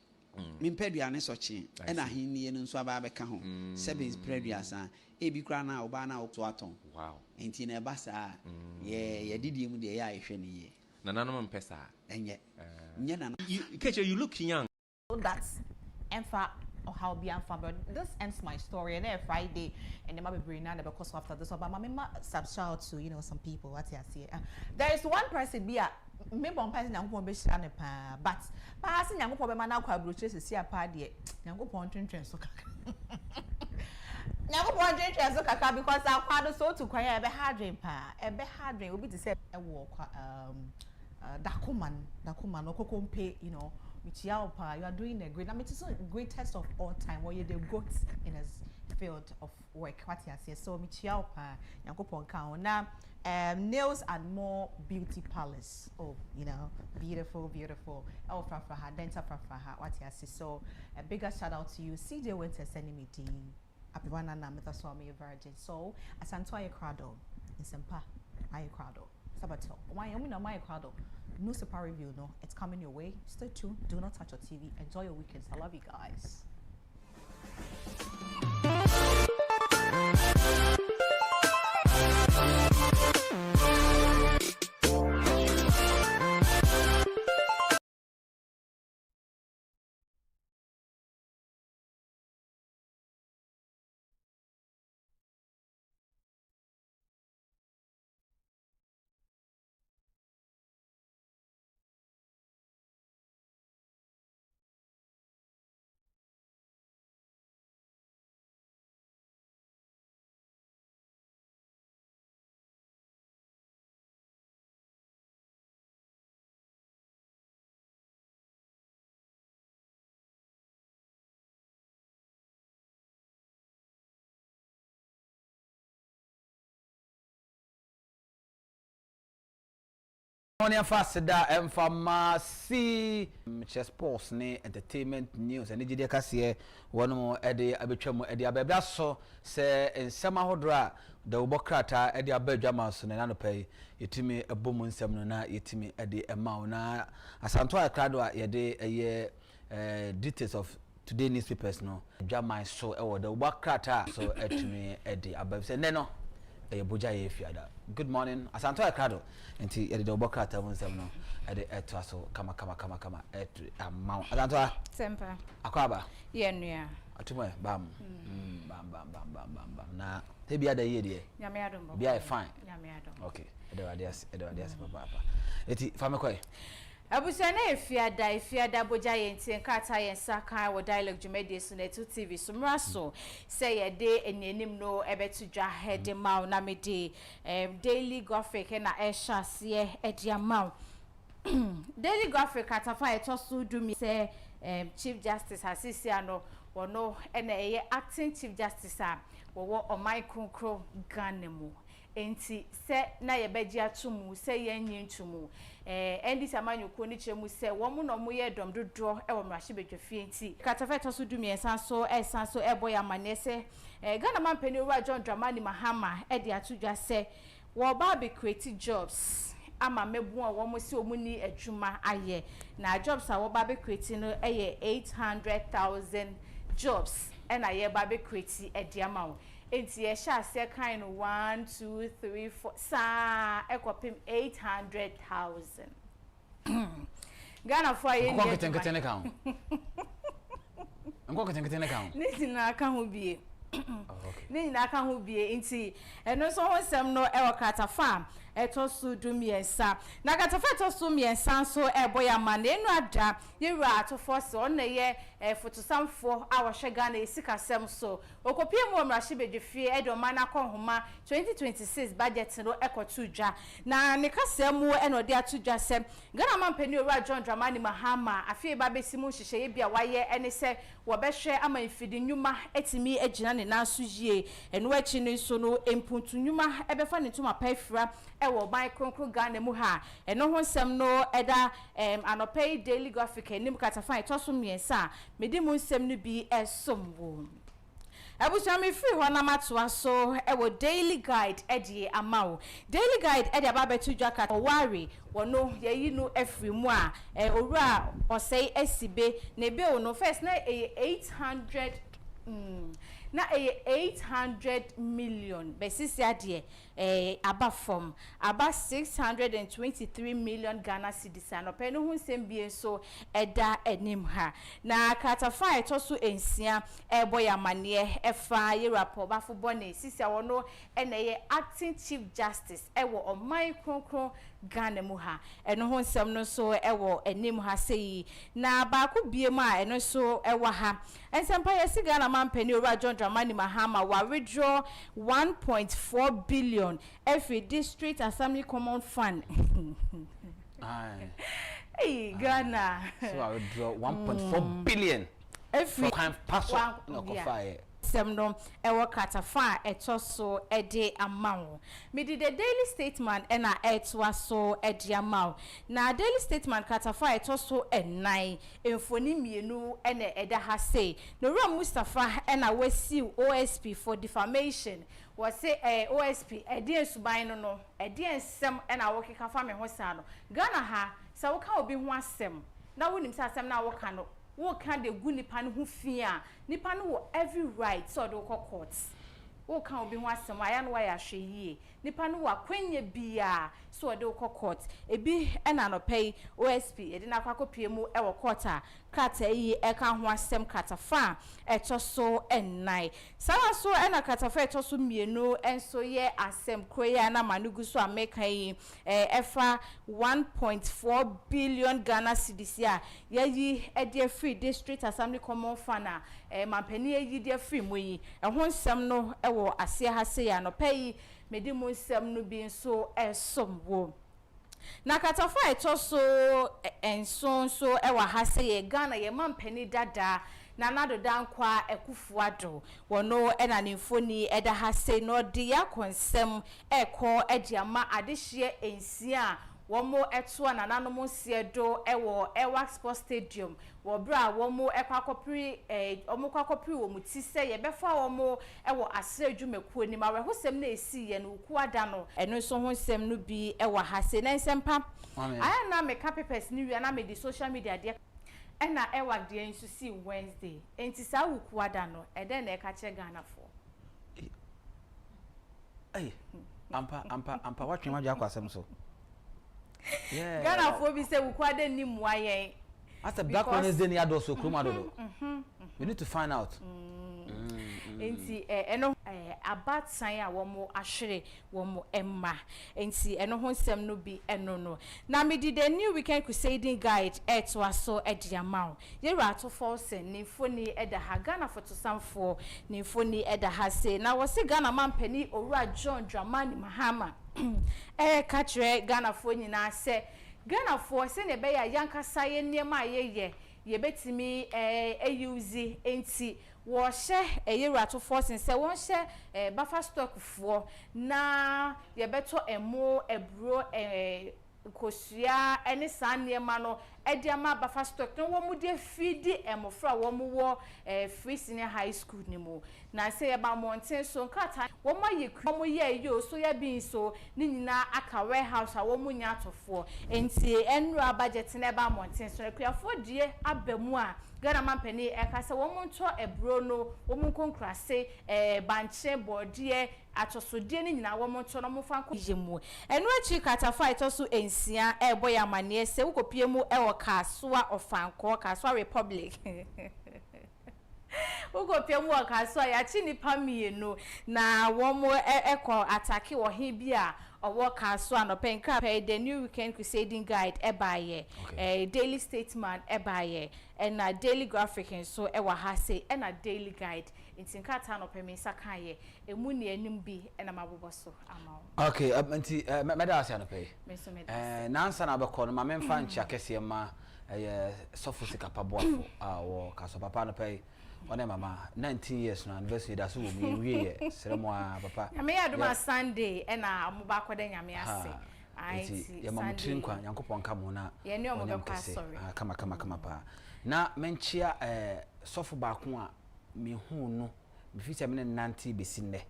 min peduane so chi e na ahini no nso aba beka ho. Service peduasa e bi kra na oba na oto aton. Wow. Enti na ba sa ye didi mu de ya ehwe ne ye. Na nanom mpesa. Enye. Nye na. Kencity, you look young. So that's Enfa or how be Enfa, but this ends my story. And then Friday, and then maybe bring another because after this, but my subscribe to some people. What I see, there is one person be a maybe one person I'm going to be sharing but passing I'm going to be now quite brutal to see a party. I'm going to train so. Now go on drink so kaka because I kwado so to kwaya ebe hard drink will be to say a walk dakuman okokompe michiao pa you are doing a great it's a great test of all time where you the goats in a field of work what you say so michiao pa yankopon kan na nails and more beauty palace beautiful oh fra dental fra what you say so a bigger shout out to you CJ Winter sending me Apiwana na meta so me virgin so asanto aye crado nsempa aye crado sabato why you na my crado no super review no it's coming your way stay tuned do not touch your TV enjoy your weekends I love you guys. Morning fast da pharmacy chess sports ne entertainment news and jide kase one mo ede abetwam ede ababia so se nsema hodra da ubokrata ede abadwama so ne nanopai yetimi ebomu nsem no na yetimi ede ema na asanto akrado a yede eye details of today newspapers no dwama so ewo da ubokrata so etimi ede ababse ne no boja ye fiada. Good morning asanto akrado enti yede obokrata wonsem no ede eto aso kama amount asanto sempa akwaba ye nua atumwe bam na tebia da ye de nyame adom bo bia fine nyame adom okay ede wadias papa eti famekoi abusane efiada boja yenti nkata yensa kan wo dialogue jumedi so na TV so mraso say ye de enenim no ebetu dwa head maw na mede daily graphic na ehhase ediamaw daily graphic atafa etoso dumi say chief justice asisi ano wono ena eye acting chief justice a wo omai konkro ganemu enti se na ye beji atumu se ye nyintumu endi samanyu ko ni chemu se wo mu no mu ye dom dodo e wo mrahye bedwafie enti katafa to so dumi ensan so eboya manese Ghana man pani owura John Dramani Mahama e de atudwa se wo ba be create jobs ama mebu a wo mo se omuni adwuma aye na jobs a wo ba be create no eye 800,000 jobs and na ye ba be create e de amawo enti ye sha se kind 1 2 3 4 sa ekopim 800,000 Ghana for ye nko ketenketene kan nko ketenketene kan nisi na aka ho bie ni na aka ho bie enti eno so ho sem no e wakata farm etosu dumiensa na katafa etosu miensa so eboya ma na enu ada yewura atofo se on na ye fotosamfo a wohwe Ghana esikasem so okopie mu omrahye bedwefie edo mana konhoma 2026 budget no ekotudwa na ne kasemu eno de atudwa sem Ghana man pani owura John Dramani Mahama afie ba besimu hyehyeye bia waye ene se wo behwe ama mfidi nnwuma etimi agina ne naso yie eno achi ne so no empuntu nnwuma ebefa ne ntoma paifra ewo ban konkro Ghana mu ha eno ho nsem no eda anopay daily graphic enim katafan etoso miensa medi mu nsem no bi esomwo abusa me free ho na matoa so ewo daily guide edi amawo daily guide edi ababetu dwaka owari wono yeyi no afri mu a owura osei asibe na be no first na 800 na 800 million besisi ade aba from aba 623 million Ghana cedis anope no hunsem bie so eda enim ha na katafa etoso ensia eboya mane efa yerapo bafo bone sisi awono eneye acting chief justice ewo omai kronkron Ghana mu ha eno hunsem no so ewo enim ha sei na ba ko bie ma eno so ewa ha ensempa yesi Ghana man pani owura John Dramani Mahama wa withdraw 1.4 billion every district assembly common fund. Hey Ghana. So I withdraw 1.4 billion every password no kofire. Semno ewo katafa etoso ede amawo medi the daily statement ena etwa so ede amawo na daily statement katafa etoso enai enfoni mienu ena eda ha say no Ram Mustafa ena wasi OSP for defamation was say OSP ede suban no ede ensem ena wo keka fa me ho sa no Ghana ha sa wo ka obi ho asem na wonim sa asem na wo ka no wo kan de gu nipa no hu fia nipa no wo every right so do ko court wo kan obi ho asem aya no wa ya hwe yie nipa no wa kwanya bia so do ko court ebi ena no pay OSP edi na kwakopie mu e wo court a kata yi e kan ho asem kata fa etoso enai sawa so ena kata fa etoso mienu enso ye asem kroya na manugu so ameka yi efa 1.4 billion Ghana cedis ya yi ede free district assembly common fana mampani yi de free mu yi ho nsem no ewo ase ha se ya no pay medi mu nsem no bi nso esomwo na katafa etoso ensonso ewa ha se ye Ghana ye mampani dada na nado dankwa akufo-addo wono ena nimfoni eda ha se no de ya konsem eko ediama adehye ensia womo eto anananom siedo ewo ewa sports stadium wo bra womo ekwakopri omukakopri wo muti se ye befa womo ewo asre adwumakuo ni mawe hosem na esi ye no ukuada no eno so hosem no bi ewa hase na nsempa aya na me papers ni wi na me di social media de ena ewa de nsu si Wednesday enti sa ukuada no ede na eka che Ghana for ampa watwe ma gya kwasem so yeah Ghana for bi se ukuada ni muaye as a Black Wednesday ni ado so kroma do we need to find out enti eno abatsan a womo ahwere womo emma enti eno ho nsem no bi eno no na me di the new weekend crusading guide to aso ediamao ye rato force ni foni eda ha Ghana for to samfo ni foni eda ha se na wo se Ghana mampani owura John Dramani Mahama ka kire Ghana fo nyina se Ghana for se ne be ya yankasa ye niema ye betimi use enti wo hye eyirato force se won hye buffer stock fo na ye beto emo ebro kosua ene san niema no ediama buffer stock no wo mu de feed emofra wo mu wo free senior high school ni mu na se ye ba mountain so nkata wo ma ye wo mu ye yo so ya bin so ni nyina aka warehouse a wo mu nya atofo enti enra budget na ba mountain so akuafo die abamu a Ghana mampani eka se wo mu nto ebro no wo mu konkrase banche bodie atosodie ni nyina wo mu nto no mu fanko yemu enu achi kata fight so ensia eboya mane se ukopie mu ewo kasoa ofanko kasoa republic ukopie mu kasoa ya chi nipa mienu na wo mu eko atake wo he bia owo kasoa no penka the new weekend crusading guide ebaye daily statement ebaye and a daily graphic and so ewa ha say and a daily guide intin kata no pemi sakaye emu ne anim bi na mabobo so ama okay anti meda asia no pay na ansa na be ko no ma memfa ncha kese ma sofu sika paboafo wo kaso papa no pay one mama 19 years no anniversary da so wo mi wie seremo papa na me aduma Sunday na amuba kwada nyame ase ai ya mamutrin kwa yankopon kamo na ye ne omo be kwa sorry kama pa na menchia sofu ba ko a me hu no me fisa me nanti besi nne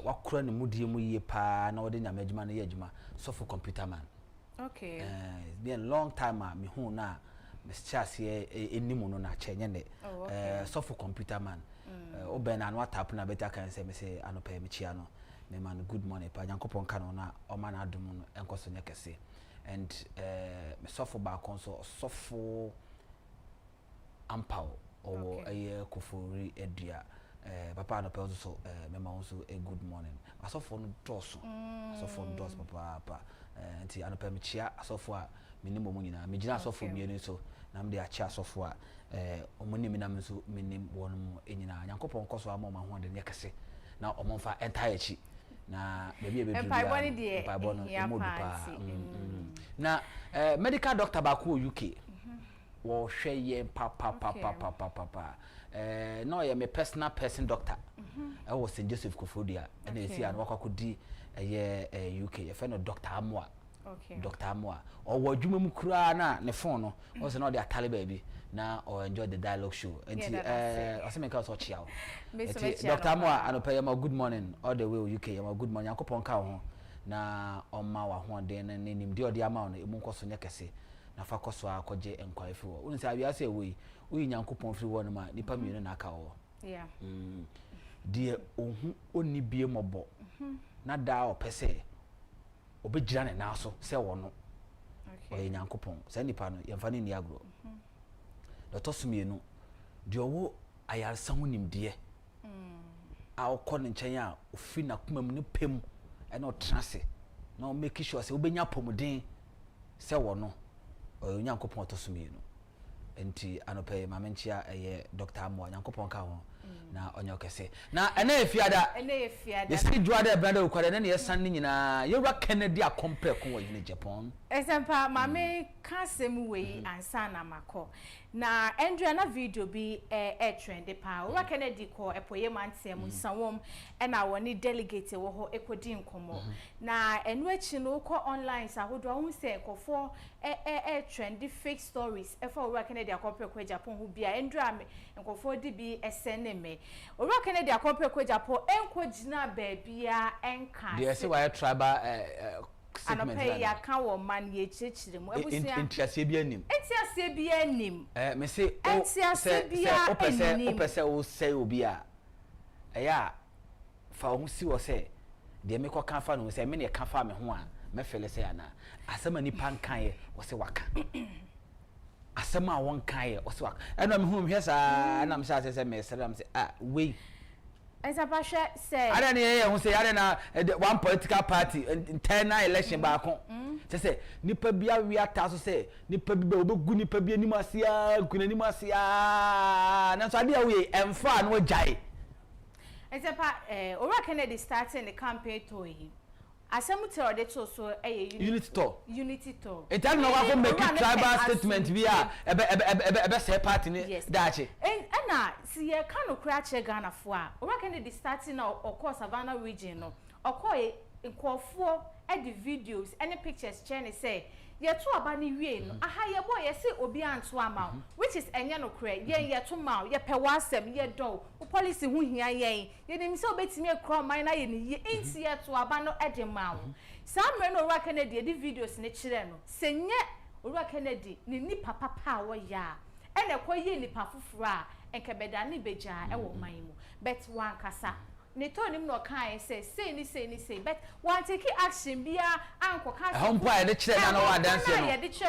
wakura ne mudie mu yie pa na wode nyame adwuma no ye adwuma sofu computer man okay it's been a long time me hu na me chase enimu no na chenye ne sofu computer man obena no tap na beta kan se me se anopa me chia no me man good morning pa yankopon ka no na o man adum no enkoso nya kese and me sofu ba kon so sofu ampao o akufo-addo papa no pe so me ma so a good morning asofo no doso asofo no doso papa nti anopa me chia asofo a minimo mu nyina me gina asofo mienu so na me de achia asofo a omunimi na me so minim wonu mu enyina yankopon koso ama ma ho de ne kese na omonfa entire chi na bebi empire no na medical doctor ba ko UK wo hwe ye papa no ye me personal person doctor I was St. Joseph Kofodia and you see an wakakudi UK ye fe no Dr. Amwa Dr. Amwa or wo dwuma mu kura na ne phone no was no the tally baby na or enjoy the dialogue show and asemeka so chia Dr. Amwa anopa ma good morning all the way UK ma good morning akopon ka ho na oma wa ho den na nim de odi ama no emu nkoso nya kese na fa koso akoje enkwa fi wo unu se abia se we uyi nyankopon fi wo no ma nipa mienu na aka wo yeah die ohu oni bie mobo na da o pese obegira ne na so se wo no okay nyankopon se nipa no ye mfa ne ni agro do to so mienu die owo ayarsa ho nimde a okọ ne nchen a ofi na kumam ne pem e na otrase na o make sure se obenya pomuden se wo no nyankopon to so mienu enti anope mamenchia Dr. Amwa nyankopon ka ho na onye okese na ena efiada yesi juada e brother ukwade na ye san nyina yewra Kennedy a compare ko wo Agyapong esempa mame kasem wei ansa na makọ na Andrea na video bi trend pa ora Kennedy ko epoye mantie mu sanwom na woni delegate wo ho ekodi nkomo na enu achi no ko online sa hodo hu se kofo trend fake stories e for ora Kennedy akopre ko Agyapong hu bia Andrea me nkofo di bi eseneme ora Kennedy akopre ko Agyapong enko gina ba bia enka they say why tribal anope ya ka wo man ye chechire mu ebusia entiase bi anim entiase bi anim me say entiase bi anim opese o say obi a ya fa ho si wo say de me ko kan fa no say me ne kan fa me ho a me fele say ana asema ni pan kan ye wo say waka asema won kan ye wo say waka eno me hu hwe sa na me say me sere me say we Ensapashe say I don't hear who say I don't one political party internal election back on. Say nipa bia we ataso say nipa bi obegu nipa bi anim asia kunanim asia na so ade we emfa no jai. Ensapa Ora Kennedy starting the campaign to him. Asemu te ode to so unity to it don't know what make tribal statement we are ebe say party ni dachi na si ye ka no kra che Ghana fo a Ora Kennedy starting na okọ Savannah region no okọ nkofo the videos any pictures chain say ye to aba ni wie no aha ye boy ye say obi anto ama which is enye no kra ye to ma ye pe wasem ye do policy hu hia ye nim say obetimi ekro man na ye ni ye enti ye to aba no de ma samre no Ora Kennedy the videos ni kire no senye Ora Kennedy ni nipa papa wo ya ene ko ye nipa fufuru a enkebeda ni beja e wo man mu but wan kasa ne to nim no kan say ni but wan take action bia anko ka hompo a de kire na no wa dance no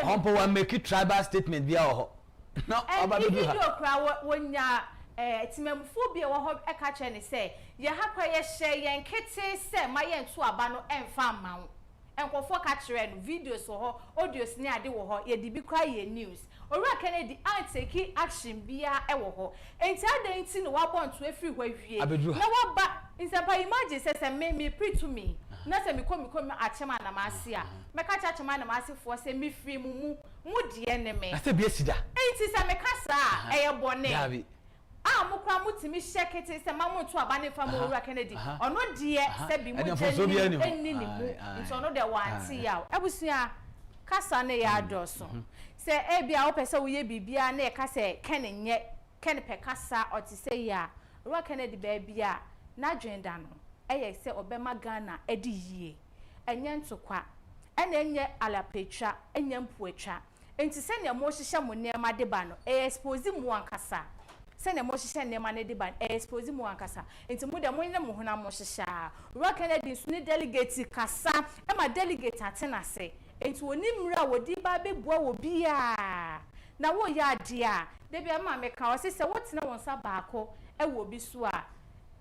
hompo wa make tribal statement bia ho no oba be do video kra wonya timamfo bia wo ho e ka kire ni say ye ha kwa ye share ye nkete say ma ye nto aba no emfa ma wo enkofo ka kire no videos wo ho audios ni ade wo ho ye di bi kwa ye news Ora Kennedy take action bia e wo ho enti adanti no wa bonto afiri hwa wie na wa ba insapa imagine say me pre to me na say me komi achema na maase a me ka cha achema na maase fo say me free mu die ne me ase bia sida enti say me kasa e ye bone mo kwa mutimi shekete say ma monto aba ne fa mo Ora Kennedy ono die say bi mu jeni enni ni mu nti ono de wanti ya ebusua kasa ne ya adoso say bia opese wo ye bibia na e ka say ken pe kasa o ti say ya Ora Kennedy ba bia na dwenda no ye say obema Ghana edi yie enye ntokwa ena enye alapetra enye mpuatwa enti se ne mo hihye mo nema de ba no expose mu ankasa se ne mo hihye nema ne de ba expose mu ankasa enti mu de mo nyɛ mo hona mo hihye Ora Kennedy su ni delegate kasa ma delegate atena se enti woni mra wodi ba bebua wo bia na wo ya ade a de bia ma me ka o se wotena won sa baako e wo bi so a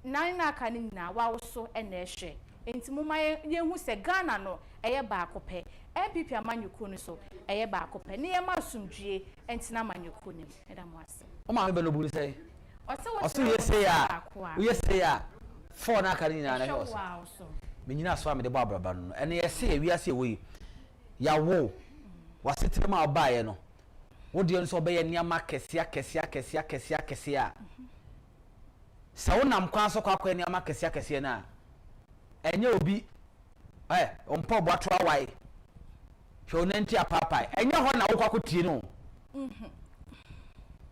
nan na aka ni na wa wo so e na ehwe enti mo ma ye hu se Ghana no eye baako pe MPP amanyuku no so eye baako pe ne ye ma sumdue enti na amanyuku ni e da mo ase o ma me be no bu say o se ye say ya for na aka ni na na ho so me nyina so a me de bo abraba no ene ye say wi ase we ya wo wasetere ma obaye no wo de nso obeye niama kese a sa wonam kwan so kwakwa niama kese na enye obi ompo boato awai hwe nenti apapa enye ho na wo kwakotie no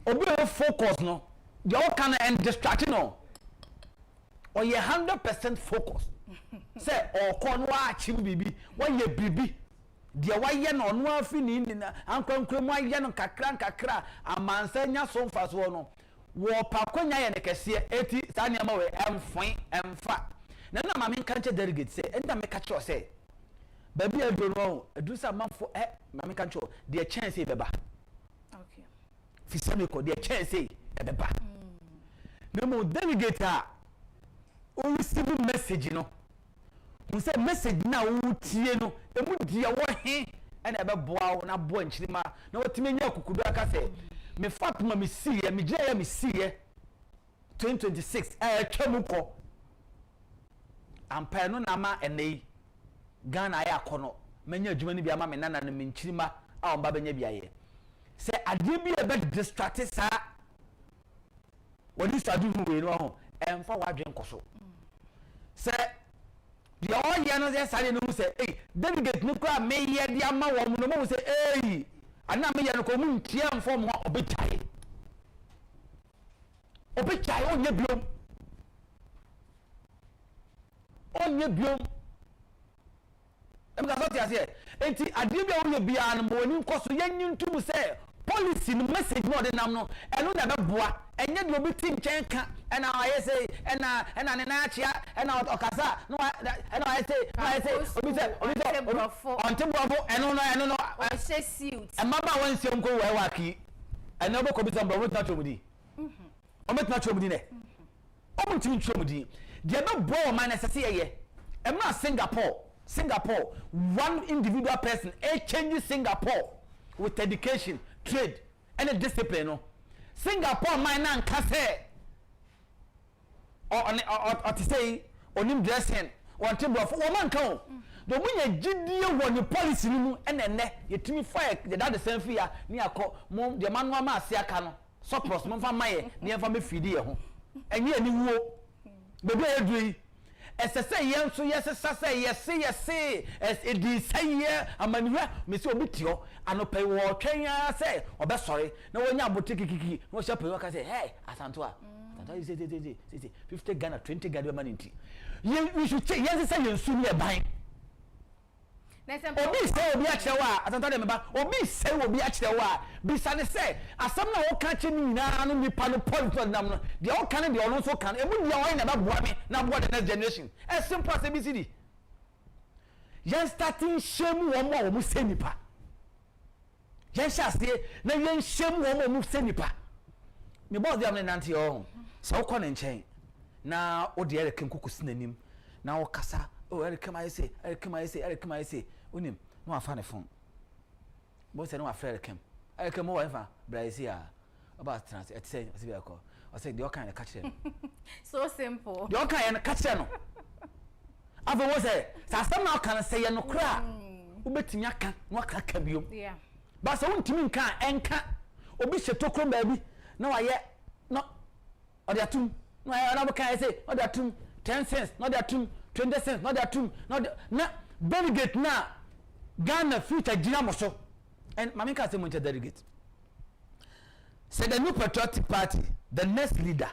obi focus no de o kan and distract no o ye 100% focus say o kon wa achieve bibi wo ye bibi dia waye no no afi ni na ankwankwam waye no kakra amansa nya so mfa so no wo pakonya ye ne kese eti sa ne ma we emfa na ma me kanche delegate say enda me kacho say baby ado no adu sa manfo ma me kancho de chance beba okay fi same ko de chance beba na mo delegate a o receive message no say message na wo tie no emu dia wo he na ebe boa wo na boa nchirima na wotime nya kukudu aka say me Fatuma me see ye me gya me see ye 2026 twamuko ampa no na ma enei Ghana ya kono menya adwuma ni bia ma me nana no me nchirima a omba benya bia ye say ade bi e be distract sa wodi study hu we no ho emfa wadwen koso say the all ye no say sare no say eh delegate no kwa me ye dia ma wo no mo say eh ana me ye no ko mu ntia mfo mo obetai onye biom emka so tia say enti ade bia wo ye bia no mo ni nkoso ye nyintum say policy no message no de nam no eno na be boa enye de obi tin chen ka ena aye say ena ne na achia ena okasa no ena aye say obi say onte brofo eno no o say suit emaba wan nsem ko we wa ki ena obo ko bi say brofo ta chomudi o met na chomudi ne o mo tin chomudi de be boa man sese ye emra Singapore one individual person change Singapore with education, trade, and discipline. No? Singapore might not say or to say on him dressing or table of woman count. The when you GD when you policy and then you to fire the same fear near call mom the man wama siakano so pros mom for my near for me feed you and you any wo baby agree. As I say, yes, so yes, as it is say, yeah, I'm a Miss Obitio, and no pay war train, I say, or best sorry, no one now but take no shop work. I say, hey, Asantua, you say 50 Ghana, 20 Ghana money. You should say, yes, say you soon you're buying. Obi say obi achewa atanta dem ba obi say obi achewa bisane say asam na wo ka che ni na no nipa no politics nam no de wo kan de ono so kan emu dia wo na ba boa me na boa the next generation as simple as abcd yen starting shame wo mo say nipa yen sha say na yen shame wo mo say nipa me boss dem na nante o so wo kɔ ne nkyɛn na wo de ere kenkuku sinanim na wo kasa oh Eric I say unim no afa ne phone bo say no afa Eric mo wa fa Brazil about trans et say o be call o say the kind catch them so simple the kind catch them no ava wo say sa sam na kan say no kra wo betimi aka no aka biom yeah but so untimi nka enka obi hyetokro ba bi na wa ye no o de atum no ya na kan say o de atum 10 cents no de atum 20 cents not that too not na delegate na Ghana future dinamoso and mami ka say mo delegate say the new patriotic party the next leader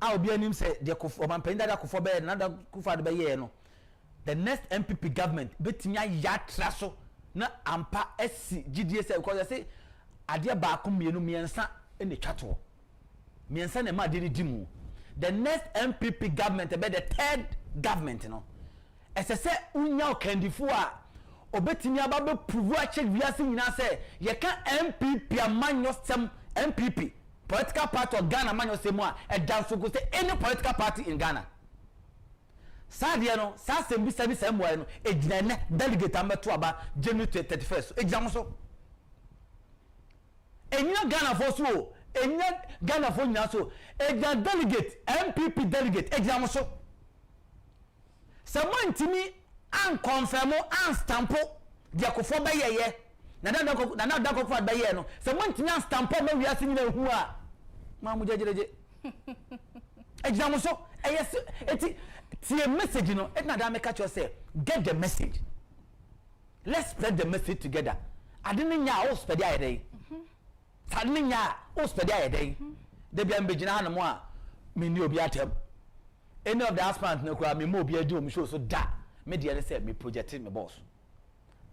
I obi anim say the omanpenda da kofo be na da kufa de be ye no the next MPP government betimi ayatra so na ampa esi GDS because say ade ba ko mienu miensa ene twato miensa na ma de dimu the next MPP government be the third government no as I say unya okandifo a obetimi aba be prove a check viase nyina say ye ka MPP amanyo sem MPP political party of Ghana amanyo sem a e dan so go say any political party in Ghana sadia no sa sem bi sabi sem boy no e gina ne delegate ameto aba January 31st e gina so enya Ghana for so enya Ghana for nyina so enya delegate MPP delegate exam so someone timi an confirm an stamp de akofo be yeye na da ko fa be yeye no someone timi an stamp ma wi asini na hu a ma mu jejereje exam so yes eti tie message no et na da make catch say get the message let's spread the message together adini nya o spread ayedai sadninya o spread ayedai de bia mbegina na mo a me ni obi atem any of the aspirants no kwa me mo obi adi o me show so da me dey say me projected me boss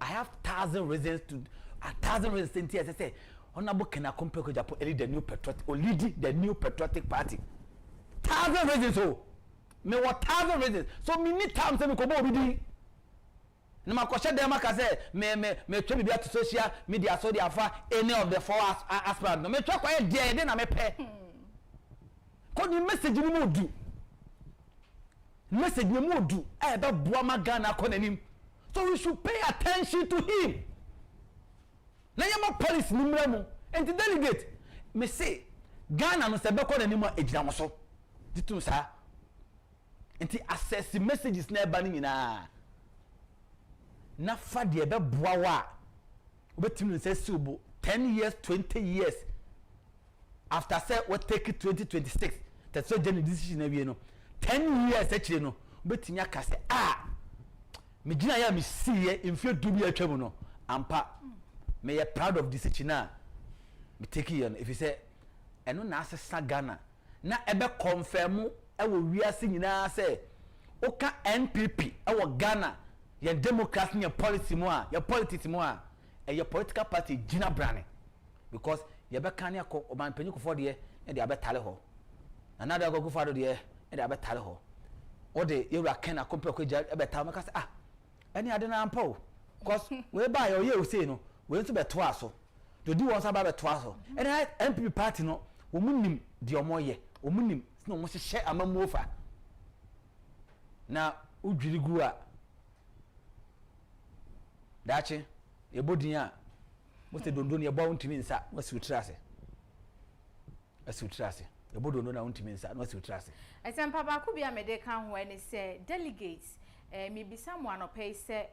I have 1,000 reasons to say honorable Kena Kompeko Japo lead the new patriotic party 1,000 reasons so me what 1,000 reasons so me need time say me ko bo obi di na makoshe dem aka say me twa bibia to social media so dey afa any of the four aspirants no me twa kwa dey na me pe ko ni message ni mo du message ni mo du e be boa magana ko nanim so we should pay attention to him na yama police ni mramu enti delegate me say Ghana no se be ko nanim a ejina mo so ditu sa enti access messages na eba ni nyina na fa de be boa wa obetimi se si obo 10 years 20 years after say what take it 2026 that's so general decision every no 10 years actually no betimi aka say me gina ya me see in fear do be atwa mu no ampa me ya proud of decision na me take it if you say eno na asesa Ghana na ebe confirm e wo wiase nyina say oka NPP e wo Ghana ye democracy ye policy mu a ye politics mu a your political party gina brane because ye be kan yakọ oban panyi kofo de e de abetale ho another go kofo de e de abetale ho o de yewra ken akompa ko ja e betale maka say any ade na ampa o because we buy your ye o say no we nso beto aso do di won sa ba beto aso e na MPP party no wo munim de omoye wo munim no mo hye amamu ofa na udwiri gu a dachi ebodin a mo se dondo ne ebo ntimi nsa wasi utrase ebodondo na ntimi nsa wasi utrase esempa ba ku bia mede kan ho ene se delegates mi bisa mo anopai se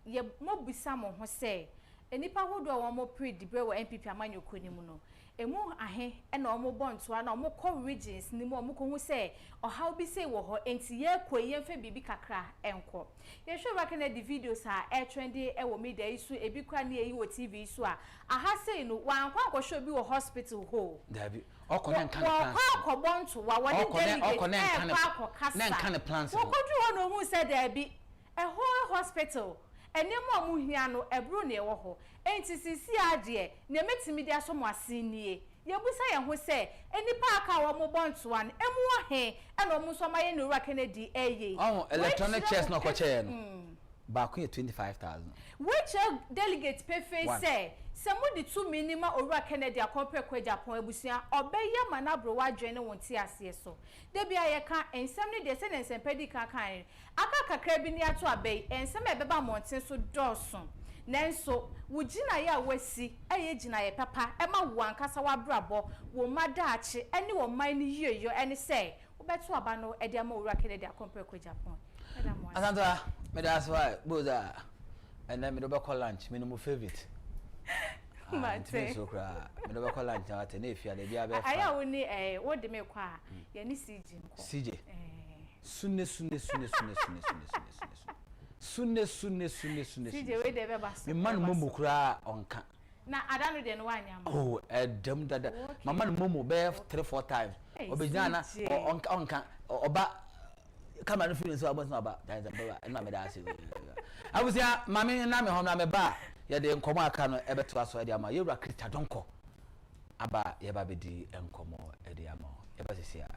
ye mo bisa mo ho se enipa hodo a wo mo predibre wo MPP amanyoko ni mu no emu ahe ena omo bontoa na omo kọ regions ni mu omo ko hu se ohaw bi se wo ho enti ye koye mfa bibi kakra enko ye hwe ba kana di videos a trendy e wo media isu ebi kwa na eyi wo TV isu a aha sei no wan kwa akọ bi wo hospital ho dabi okone nkan plans kwa bonto wa wadi delegate kwa kasa na nkan plans wo kodu ho no hu se dabi a whole hospital enemo amu hia no ebru na ewo ho enti sisi ade na metimi dia so mo asinie yebusa ye ho se enipa aka wo mo bonto an emu he ena omu so maye no Kennedy eye electronic chairs no kwache no ba ku 25,000 which delegate pay face say somebody 2 minimum owura Kennedy akompre kwa Agyapong abusia obeye manabro wadwene wonti ase so de bia ye ka ensem ne de se ne ensempedi kan aka kakra bi ni ato abey ensem ebeba monten so doson nenso wugina ya wasi eye gina ye papa ema wo ankasa wabrabo wo madaache ene wo man ni yeyo ene se wobeto aba no ede ama owura Kennedy akompre kwa Agyapong asanta me that's why boza and then me do be call lunch me no mo favorite Mate so kra me do be call lunch na na efia de bia be fa aya woni wo de me kwa ye ni CJ nko CJ sunne CJ we de be baso me man momo kra onka na adanu de no wanya ma oh edem dada mama no momo be 3-4 times obejina na onka oba kama no feeling so about no about that na me da say abusia mama na me ho na me ba ye de nkomo aka no ebeto aso e de ama yewura krista donko aba ye ba be di nkomo e de ama ye ba sisia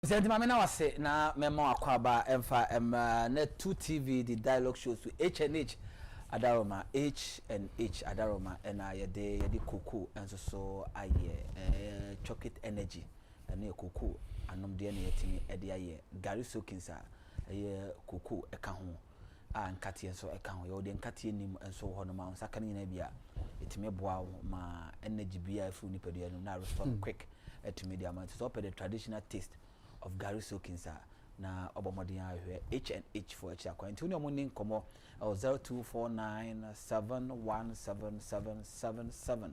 Sentiment na wase na memo akwaba emfa na 2TV the dialogue shows to H&H Adaroma H&H Adaroma na yede kuku enso so aye chocolate energy na kuku anom de na yetimi ede aye gari sokinsa kuku eka ho a nkate enso eka ho yo de nkate nim enso ho no ma saka nyina bia yetimi boa ma energy bia fu ni pedua no na restore quick to media man so the traditional taste of gari sokinsa na obomodin ahwe H&H for each account uni omunin komo 0249717777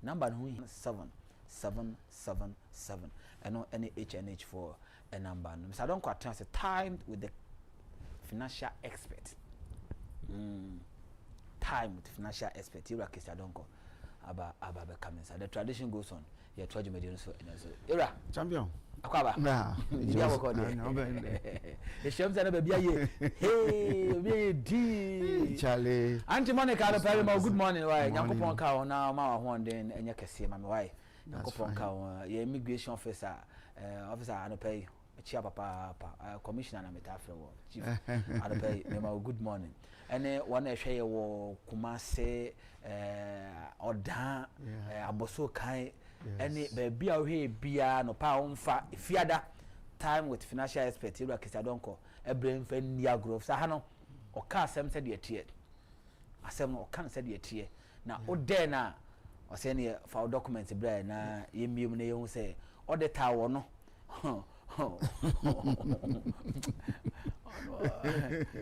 number no 7777 and any H&H for a number so I don't quite trust time with the financial expert time with the financial expert you rakisa don't go aba coming so the tradition goes on yeah Kencity Media so era champion akwaba na ya wako de e shemza na bia ye hey we di chale Auntie Monica no pare ma good morning why yakopon ka ona ma wa ho den enye kese ma me why yakopon ka ye immigration officer no pay chia papa commissioner na metafre wo chief no pay me ma good morning ene wona ehwe ye wo Kumase odan aboso kan any baby away bia no pa onfa fiada time with financial expert you akisa donko e brain fa nia growth sa ha no o ka asem se de tie asem no o kan se de tie na o de na o se ne fa document bra na yemiem na yehu se o de ta wo no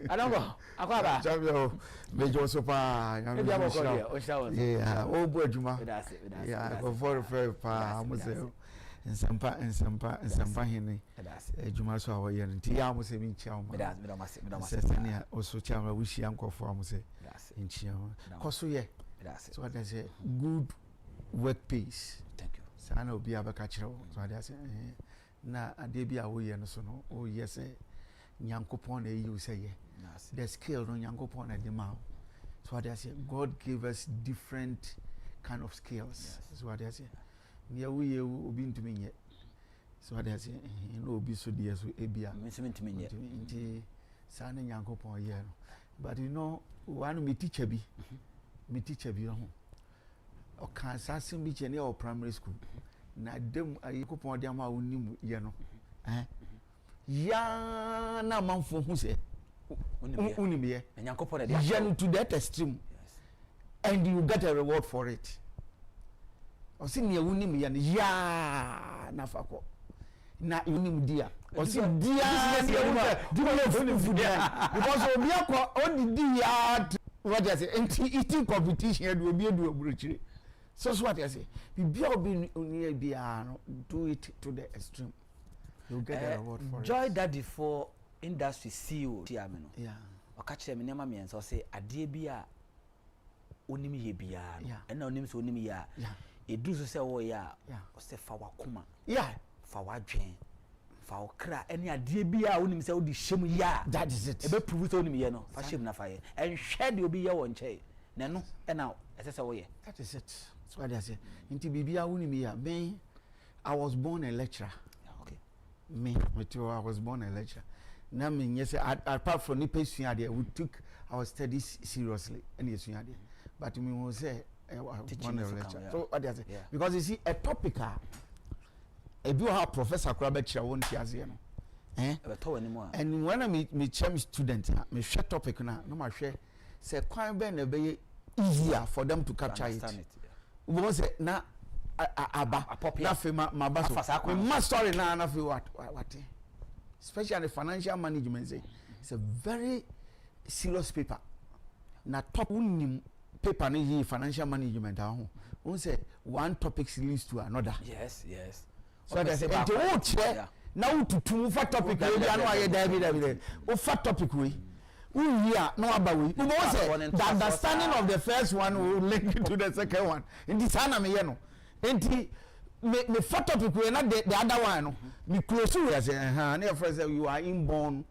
Alongo akwaba champion mejo so pa ya mo ko dia o sha won yeah o bu adwuma yeah go for pa mo se nsampa hene adwuma so awo ye nti ya mo se mi nchia mo se ne o so chia ma wishi ankofo mo se nchia ko so ye so what I say good work pace thank you sana obi abaka kire wo so I say na ade bi a wo ye no so no o ye se nyankopon na you say ye the skill no nyankopon na dem out so what I say God gave us different kind of skills so what I say near we obi ntumi nye so what I say no obi so dey so ebia ntumi nye nti sana nyankopon ye no but you know one me teacher bi no o kan sasem bi che ne o primary school na dem ayikopon dem a wonim ye no ya na manfo hu se unim ye nyankopon de ye to that extreme and you get a reward for it o si ne wonim ye no ya na fako na unim dia o si dia because obi akọ odidi ya what I say eating competition do obi edu oburuchire so what I say bibia obi oni bia no do it to the extreme you get a reward for joy daddy for industry CEO tia me no yeah o ka kire me nema me enso say ade bia onim ye bia no na onim so onim ya edu so say wo ya o say fa wakoma fa wadwen fa okra eni ade bia onim say odi hyem ya that is it e be prove so onim ye no fa hyem na fa ye en hwe de obi ye wo nche na no na ese wo ye that is it that's what I say inti bibia onim ya me I was born a lecturer me too I was born a lecturer na me yes apart from the patient there we took our studies seriously and yes but me will say one a lecturer so what I say because you see a topic if you have professor Krabecha won't hear no and when I me chem student me share topic na no ma share say kwan be na be easier for them to capture it we say na aba na fe ma baso my story na fe what especially financial management say it's a very serious paper na top unim paper na financial management ahun we say one topic leads to another yes so that say the whole chair now to for topic we dey no aye David o for topic we here no about we say the understanding of the first one will link to the second one in this ana me no enti me for topic we not the other one no me close we say na your friend say you are inborn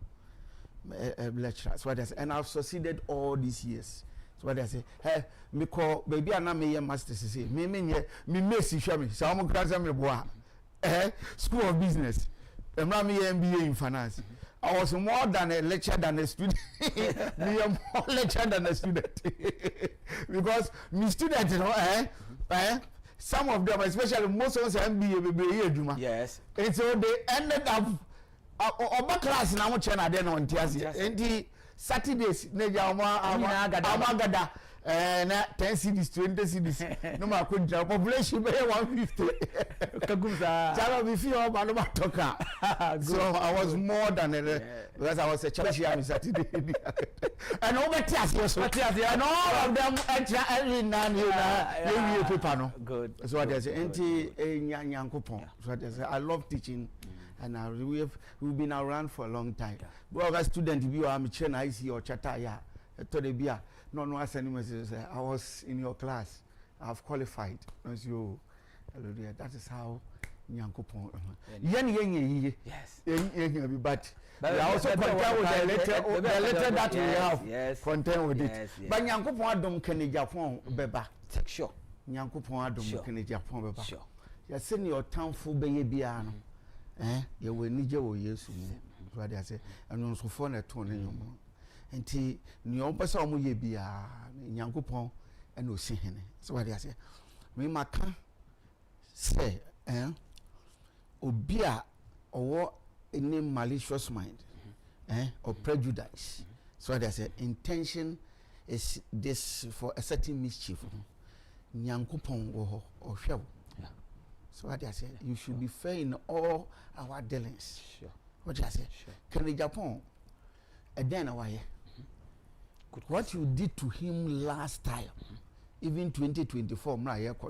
lecturer so what I say and I've succeeded all these years so what I say hey me call baby ana me master say me me me si hwa me so am class me boa school of business me MBA in finance. I was more than a lecturer than a student. Me am more lecturer than a student. Because me students, you know, some of them, especially most of them, MBA, yes. And so they ended up over class now. China then on Tiasi. And Saturdays, Amagada. 10 cities, 20 cities. No matter what, the population be 150. So I was more than because I was a church here on Saturday. And over Tias, and all of them every now paper no. Good. So what I say, I love teaching, and we've been around for a long time. Well, as student, you are Michelle, I see or Chataya, Todebia. No, I send messages. I was in your class. I've qualified. As you, that is how Nyankopon. Yes. But we also content with the letter that we have. Yes. Content with it. But Nyankopon don't can Japan beba. Sure. Nyankopon don't can Japan beba. Sure. You send your town full baby biano. You will need your years. What I say. And also for a tone. Enti ni opesa omo ye bia Nyankopon ena osi hene so what I say me maka say obi a owo any malicious mind or prejudice so what I say intention is this for a certain mischief Nyankopon wo ho hwe so what I say you should be fair in all our dealings sure what I say can the Japan then away what you did to him last time, even 2024,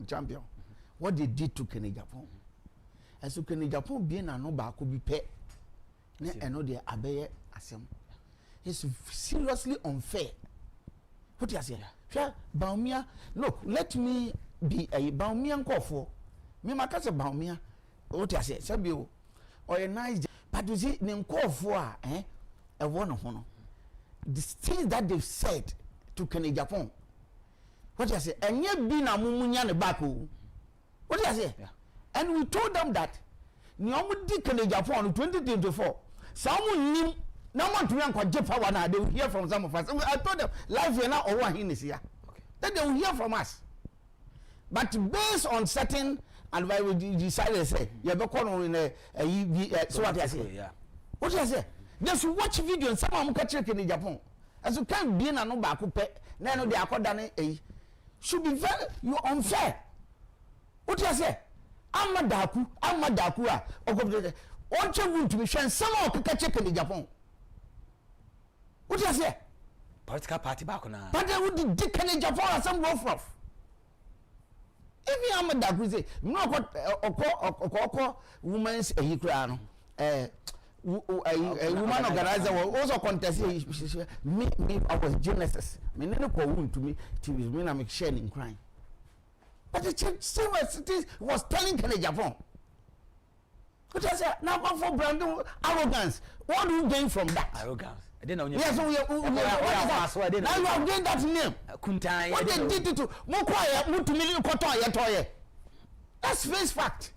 champion, what they did to Kencity Japan. And so Kencity Japan being a no back could be paid. I know they are asem. It's seriously unfair. What you say? Sure, Baumia. Look, let me be a Baumian call me. My cousin Baumia. What you say? Sabio or a nice, but you see, name call for a one of honor. The things that they've said to Kencity Japan. What do I say? And yet been a mumunya ne back. What do I say? Yeah. And we told them that Nyamu di Kencity Japan in 2024. Someone knew no one to run Japan. They will hear from some of us. I told them life here now or one in this year. Then they will hear from us. But based on certain advice, we decided to say, you have a corner in a so what do I say? Yeah. What do I say? Just watch video and someone catch in Japan. As you can't be in a no back, no, they are called should be very you unfair. What do you say? I'm a daku, or going to be shown someone could catch in Japan. What do you say? Political party back on. But they would dick in Japan as some rough rough. If you am a daku, say, no, what woman's a crown. A woman organizer was also contesting me I was Genesis. Me no go wound to me to me I'm sharing crime. But the still was telling Kencity Japan. But I said now for brand arrogance. What do you gain from that? Arrogance. I didn't know. Yes, now you have gained that name. What they did to Mokwaya, to million cotton. That's face fact.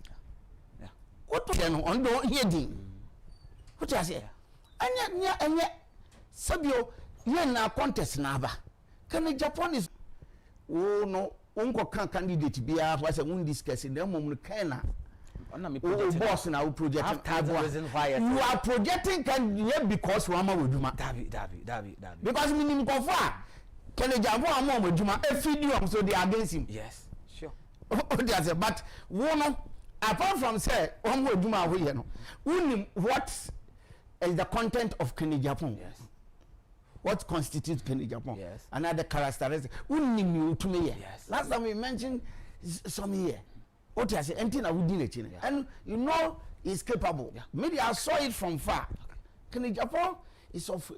What do you on the heading? What I say? And yet, Sabio, you na contest naba. Kencity Japan is no unko candidate be a was a wound discussing them on Kena. Boss now projecting. You are projecting can because Rama will do my David. Because meaning Kofa Kencity Japan mom will do my video so they are against him. Yes, sure. But one apart from say one will do my way, what is the content of Kencity Japan? Yes. What constitutes Kencity Japan? Yes. Another characteristic. Yes. Last time we mentioned some here. What I say? Anything I would do it. And you know he's capable. Yeah. Maybe I saw it from far. Kencity Japan is of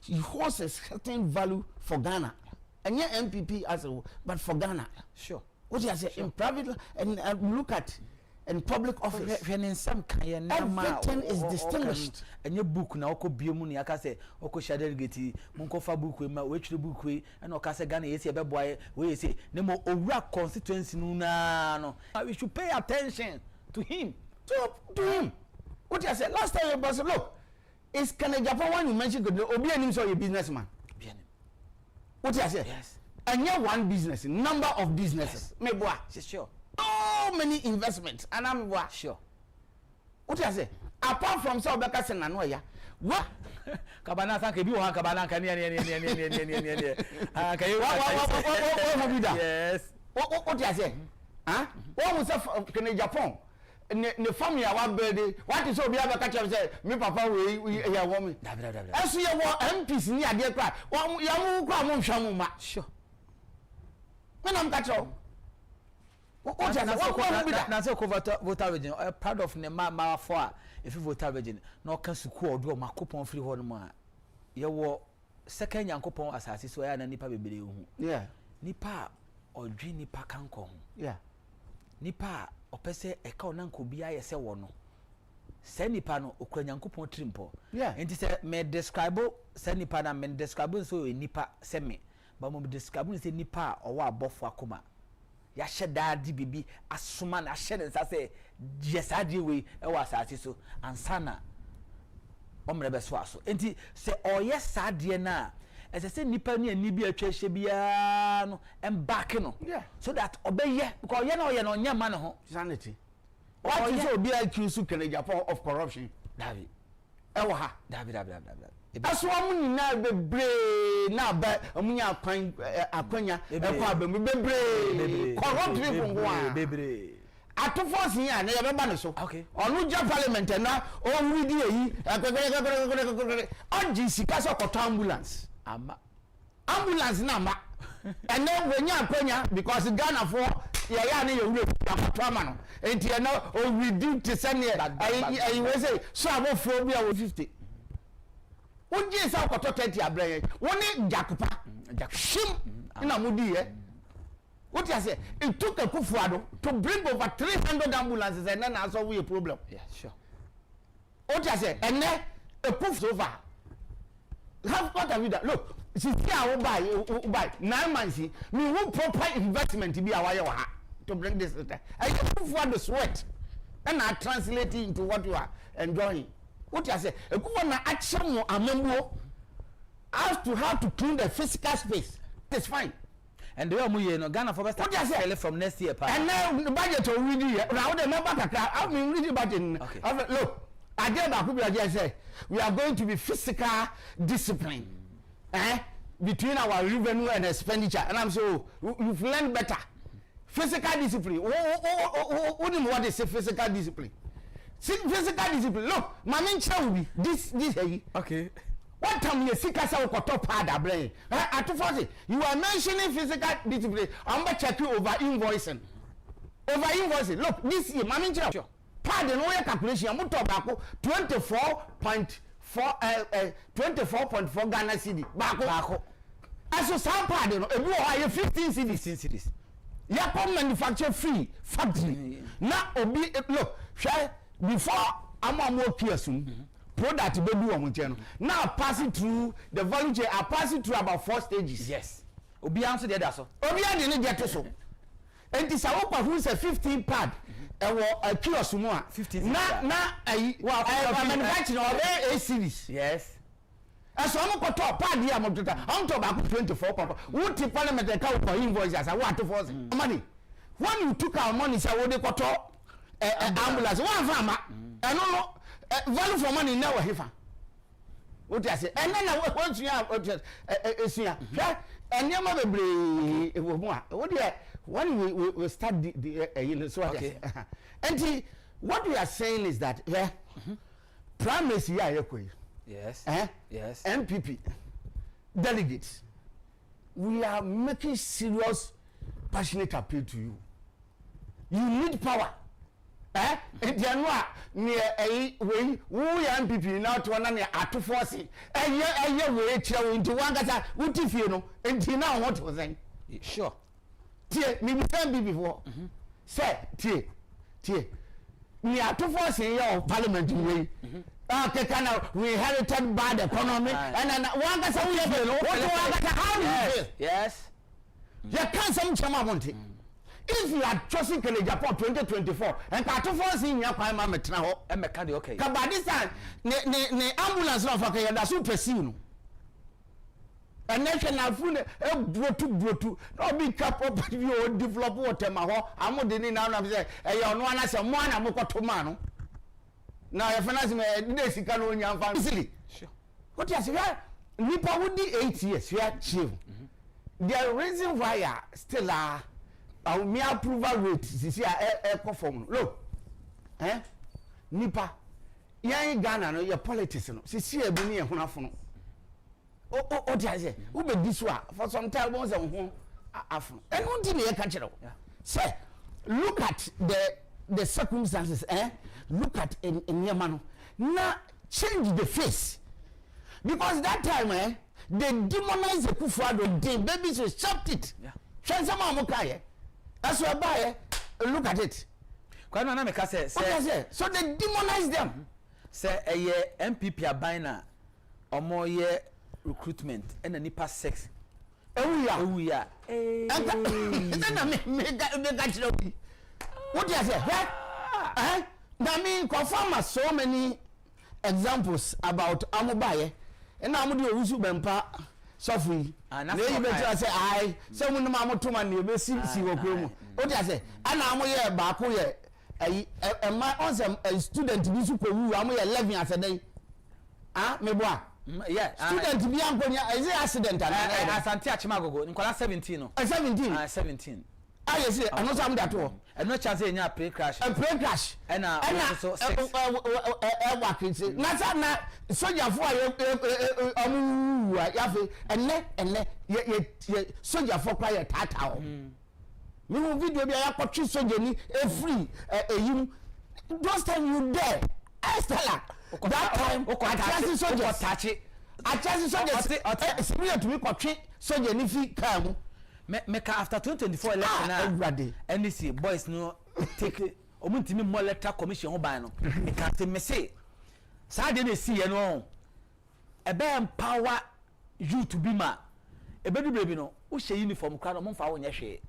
he holds a certain value for Ghana. And yeah, MPP as a but for Ghana. Sure. What I say? Sure. In private and look at in public office everything is distinguished and your book na oko biemu ni aka say oko shadelegate monko fa book we ma we tire book we and aka say Ghana yesi ebe boy we say ne mo owura constituency no na no we should pay attention to him to him What I said last time, you said, look, it's Agyapong when you mentioned Obi and him so a businessman. What I said? Yes. And you one business, number of businesses. Yes. Me boy, sure. So many investments, and I'm sure. What I say? Apart from South Africa and Anoya, what? Kabana thank you. Kabana can yes. What I say? Huh? What was Agyapong? The family I want birthday. What is so be able to catch up? Say, me papa we ya woman. As you want MPs near dear cry. One yamu kwa mum shamu ma. Sure. When I'm catch up. What na say voter region part of ma for if you voter region no can school do makopon free ho no ma ye wo second yankopon asase so ya na nipa bebere hu yeah nipa odwi nipa kanko hu yeah nipa opese e ka onanko bia ye se wo no se nipa no okura yankopon trimpo yeah enti se me describe se nipa na me describe so nipa se me ba mo describe se nipa owo abofo akoma ya shedadi bibi asuma na shede nsa se jesadi we e wa asase so ansana omrebe so aso enti se oye sade na ese se nipa ni ani bi atwa bia no embark no yeah so that obeye because ye na oye na onya ma ne ho sanity what is obi accuse Agyapong of corruption david e wa ha david aswa mu nyina bebre na ba amunya akwanya e kwa ba mu bebre corrupt people ngwa bebre atofo sin ya na ye beba ne so okay onu ja parliament na o widi eyi oji sika so koto ambulance na ma and then when you akwanya because Ghana for ya na ye wure akoto ama no enti na o widi to send I we say so abofo bi a 50 Unji sa koto 30 abreye woni jakupa shim ina mudi what you say it took akufo-addo to bring over 300 ambulances and then solve a problem yeah sure what you say and then a proof so far what have you done look see how buy 9 months me who proper investment be aware wa to bring this I akufo-addo sweat and I translate it into what you are enjoying. What you say? A governor action amembo has to have to clean the physical space. That's fine. And the way no Ghana for start from next year. And now the budget already. Now the member I mean reading budget. Okay. Look, I get back. We say we are going to be physical discipline, between our revenue and expenditure. And I'm so you've learned better. Physical discipline. What is physical discipline? Physical discipline. Look, my main child will be this okay. What time you see Kasa Koto Pada brain? You are mentioning physical discipline. I'm going to check you over invoicing. Look, this year, my main child. Pardon, no calculation. I'm going to talk about 24.4 Ghana cedi. Bako. As you sound pardon, you are 15 cities. You are manufacture free factory. Now, look, before I'm more careful, product be do on channel. Now passing through the value chain, I passing through about 4 stages. Yes. Obi answer the other so. Obi didn't get to so. And this Awopa who is a 15 pad, a kiosk more 15. Na a manufacturing of a series. Yes. As I'm going to pad here, I'm to about 24. What the parliament account for invoices? I want to force money. When you took our money, I would go to ambulance one farmer and no value for money never hifa what I say and then once you have and you never be what when we start the so okay and what we are saying is that primacy yes yes MPP delegates we are making serious passionate appeal to you. You need power. Ndianwa ni we MPP now to na ato force eye we kire we nti wangata utifie no nti na what was then sure tie me be MPP before say tie ni ato force here parliament we kana we inherited bad economy and wangata we no what wangata how do you feel yes you can't some chama monte if you had chosen Agyapong 2024 and Katufo in your crime metra and mechanic okay kabadisa ne ambulance no fa kaya da so pursue and national food brotu no be cap up you develop water ma ho amode ni na na say e yo no ana se mo ana mo koto ma no na your finance me dey sika no nya mfa easily sure what you say nipa wudi 8 years you achieve the reason why are still our mere approval rate sisi a perform look nipa yan Ghana no your politics no sisi e bi ne ehunafo no o dia say we be this one for some time once ho afro and one thing you can tell say look at the circumstances look at in yamano na change the face because that time they demonize the akufo-addo the babies will chopped it transama amokaye that's why buy look at it kwano na meka say so they demonize them say MPP abina omo ye recruitment and nipa sex ewuya na me got you what you say that mean confirm so many examples about amobaye and amudi owusu bempa sofui na you better say I say mun ma motoma ne be si wokremu what you say ana amoye ba ko ye my on student bi su ko wu amoye 11 asedan me boa yeah student bi ankonya is it accident asante achimagogo nkola 17 no 17 I say I know some that all and no chance enya plane crash and so na soldier for yafe enne ye soldier for quiet tata me video bi yakotwe soldier ni free eyim those time you there Estella that time atasi soldier senior to me kotwe soldier ni fi kam Meka after 2024 election NDC boys no take omuntimi mo electoral commission ho ban no e can say me say sa de na see ye no e be empower you to be ma e be dubre bi no wo hye uniform kra no mo mfa wo nye hwe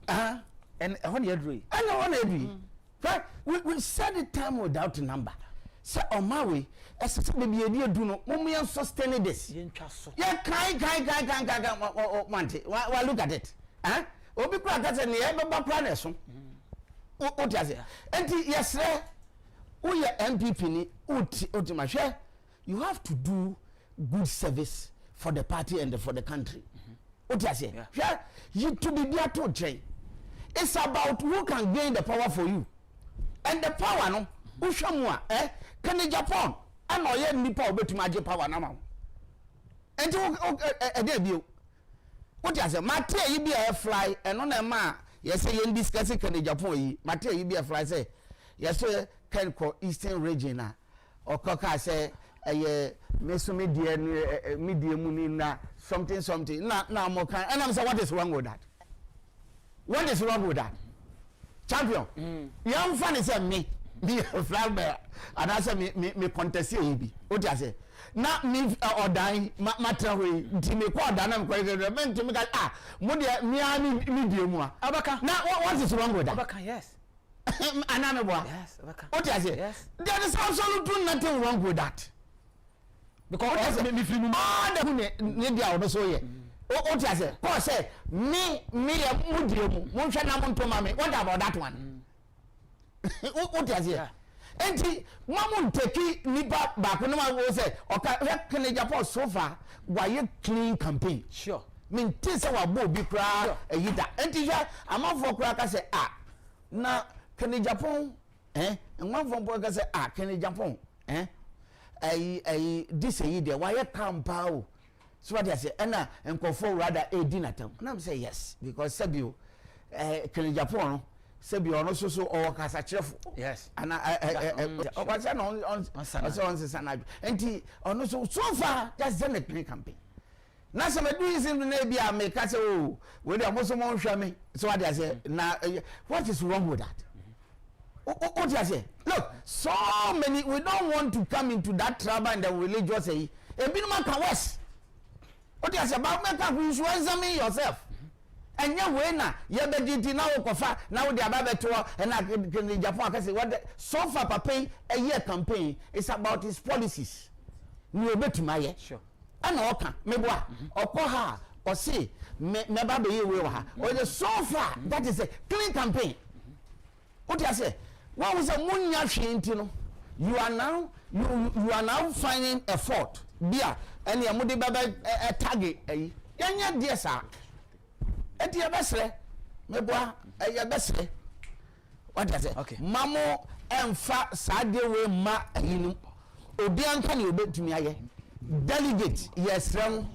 and ho na yadroi and no one edui right we said the time without number say on my way as be be edu no mo me sustain this ye ntwa so ye kai mante wa look at it obi kura kase ne e beba kura na so o ti ase enti yesre wo ye MPP ni oti ma hwe you have to do good service for the party and for the country o ti ase hwe you to be there to train it's about who can gain the power for you and the power no wo hwe mu a can Agyapong and oye nipa obetuma age power na ma enti e dey bio what you say matter yi be a fly and on a ma yes say you discuss can Agyapong yi matter yi be a fly say yes say can ko eastern region na or koka say meso media mu ni na something na mo kan and I'm say what is wrong with that champion young fan is me fly bear and I say me contest yi bi what you say na me odan matra we nti me ko odan na me ko nti me ka mo de me die mu a abaka na what is wrong with that abaka yes aname boa yes abaka what you say yes there is absolutely nothing wrong with that because me free mu all the ne dia o so ye what you say ko say me mo die mu mo hwe na mo ntoma me what about that one what you say enti mamu nteki nipa baako no ma wo say oka Can Agyapong so far why clean campaign sure mean tins wa bo bi kra eyida enti ja amafo kra ka say na Can Agyapong amafo bo ka say Can Agyapong this eyide why campa o so what they say na enkofo rather edinatam na me say yes because sabio Can Agyapong no sebi ono so o kasa chefo yes and o kwasa no on sana enti ono so far just the clean campaign na some do is in na bia me ka say o we dey amoso mo hwa me so what they say na what is wrong with that what they say look so many we don't want to come into that trouble and the religious say e bi no man can west what they say about make up you should examine yourself enya we na ye be di na wo kofa na wo de ababeto na Agyapong akase what so far papa a year campaign is about his policies ni obetuma ye sure ana oka meboa okọ ha or say me ba be ye we ha or so far that is a clean campaign what you say one was a munya hwe no you are now finding a fault bia and ya mudi baba target ayi yanya dia sa enti ya besre meboa ya besre what you say okay mamo emfa sade we ma ayi no obi anka ne obetumi aye delegate yes ram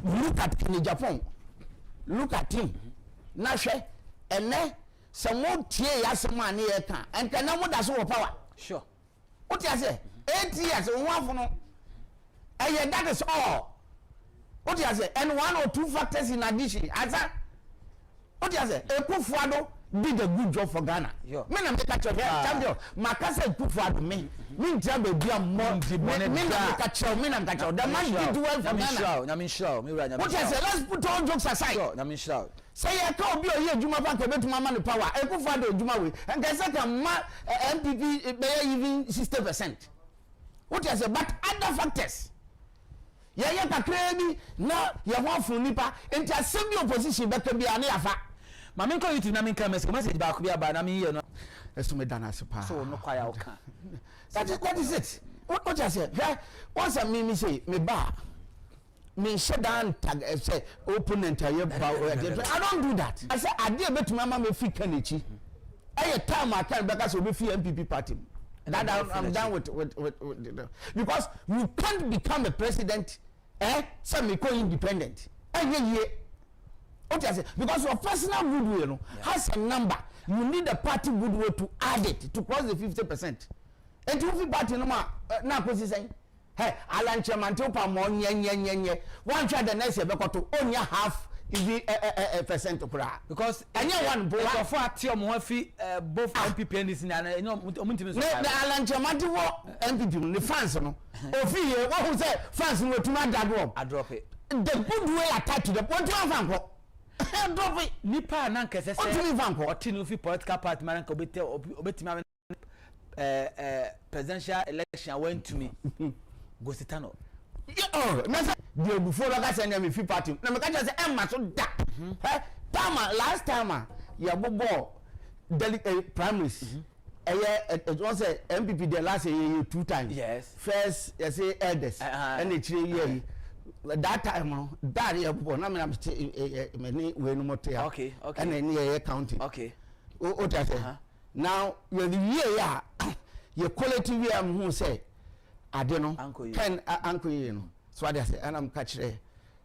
look at Agyapong look at him na hwe ene some tie ya sema ne ye ka enta na mo da so power sure what you say 8 years one for no that is all what you say and one or two factors in addition asa what you say akufo-addo did a good job for Ghana me na make a champion makasa akufo-addo me ntia be bia more me na catch me na catch the man did well for Ghana na me sure me right what you say let's put all jokes aside na me sure say ya ka obi oye adwuma bank betuma man power akufo-addo adwuma we and say can MPP be even 60%. What you say but other factors ya kakra bi na ya hofu nipa enti assembly opposition beka bia na yafa ma me nko YouTube na me nka message ba ko bia ba na me ye no esu me dana sepa so no kwaya o kan that is it what you say once a me say me ba me shut down tag say opponent aye ba I don't do that I say ade betuma ma me fit kan echi aye time I can beka so be fi MPP party that I'm done with because you can't become a president so me call independent what I say because your personal goodwill has a number you need a party goodwill to add it to cross the 50% and you party no ma na kwesi say hey Alan chairman to pa mo nye one try the next year be to only half is a percent okra because any one bo for atie mo afi both MPP and this na omntimi so the Alan chairman wo MPP no fans no ofi here wo say fans no tuma drop it the good way attached to the point of fanko drop it nipa na nkese say oti no fi political party man ka obetimi presidential election went to me go sitano the before like send them free party na me ka say emma so da last time ya bobo delegate primaries it was a MPP the last year 2 times yes first you say elders and it year that time no that ya bobo na me me we no motor okay and then year counting okay o that now you the year ya your quality we am who say I don't know can uncle you know so what I say and I'm catching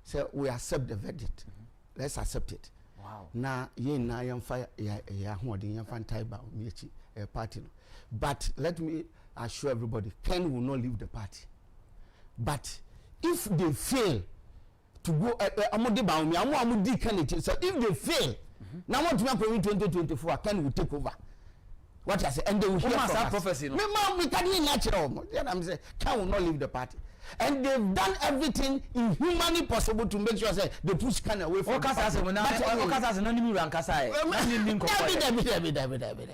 say we accept the verdict let's accept it wow na ye na yam fire ya hoodin yam fan taiba mechi party no but let me assure everybody Ken will not leave the party but if they fail to go amode ba me amudi candidate so if they fail now what to make 2024 Ken will take over what I say and they will hear from us. Prophecy, no? Me mom, we can't natural. Then I'm saying, Ken will not leave the party. And they've done everything inhumanly possible to make sure say they push Ken away from the party. Okasa no nimu rankasa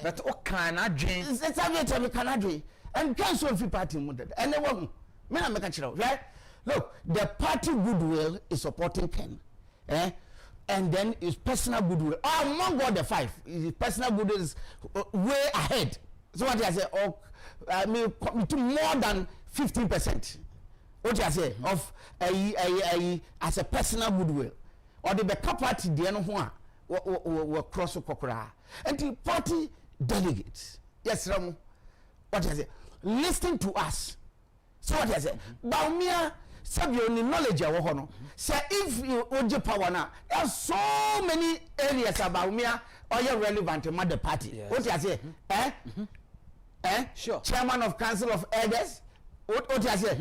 but okana dream. It's a we cannot dream. And Ken so free party muded. And they won't. Me na make a right? Look, the party goodwill is supporting Ken. And then his personal goodwill. Among all the 5, his personal goodwill is way ahead. So what I say, I mean, to more than 15%. What I say of as a personal goodwill, or the backup party, the end will cross the kokora. And the party delegates, yes, Ram. What I say, listen to us. So what I say, Baumia. Sabi only knowledge ya wohono say if you oje power na there are so many areas about me or you relevant to the party what you say sure chairman of council of elders what you say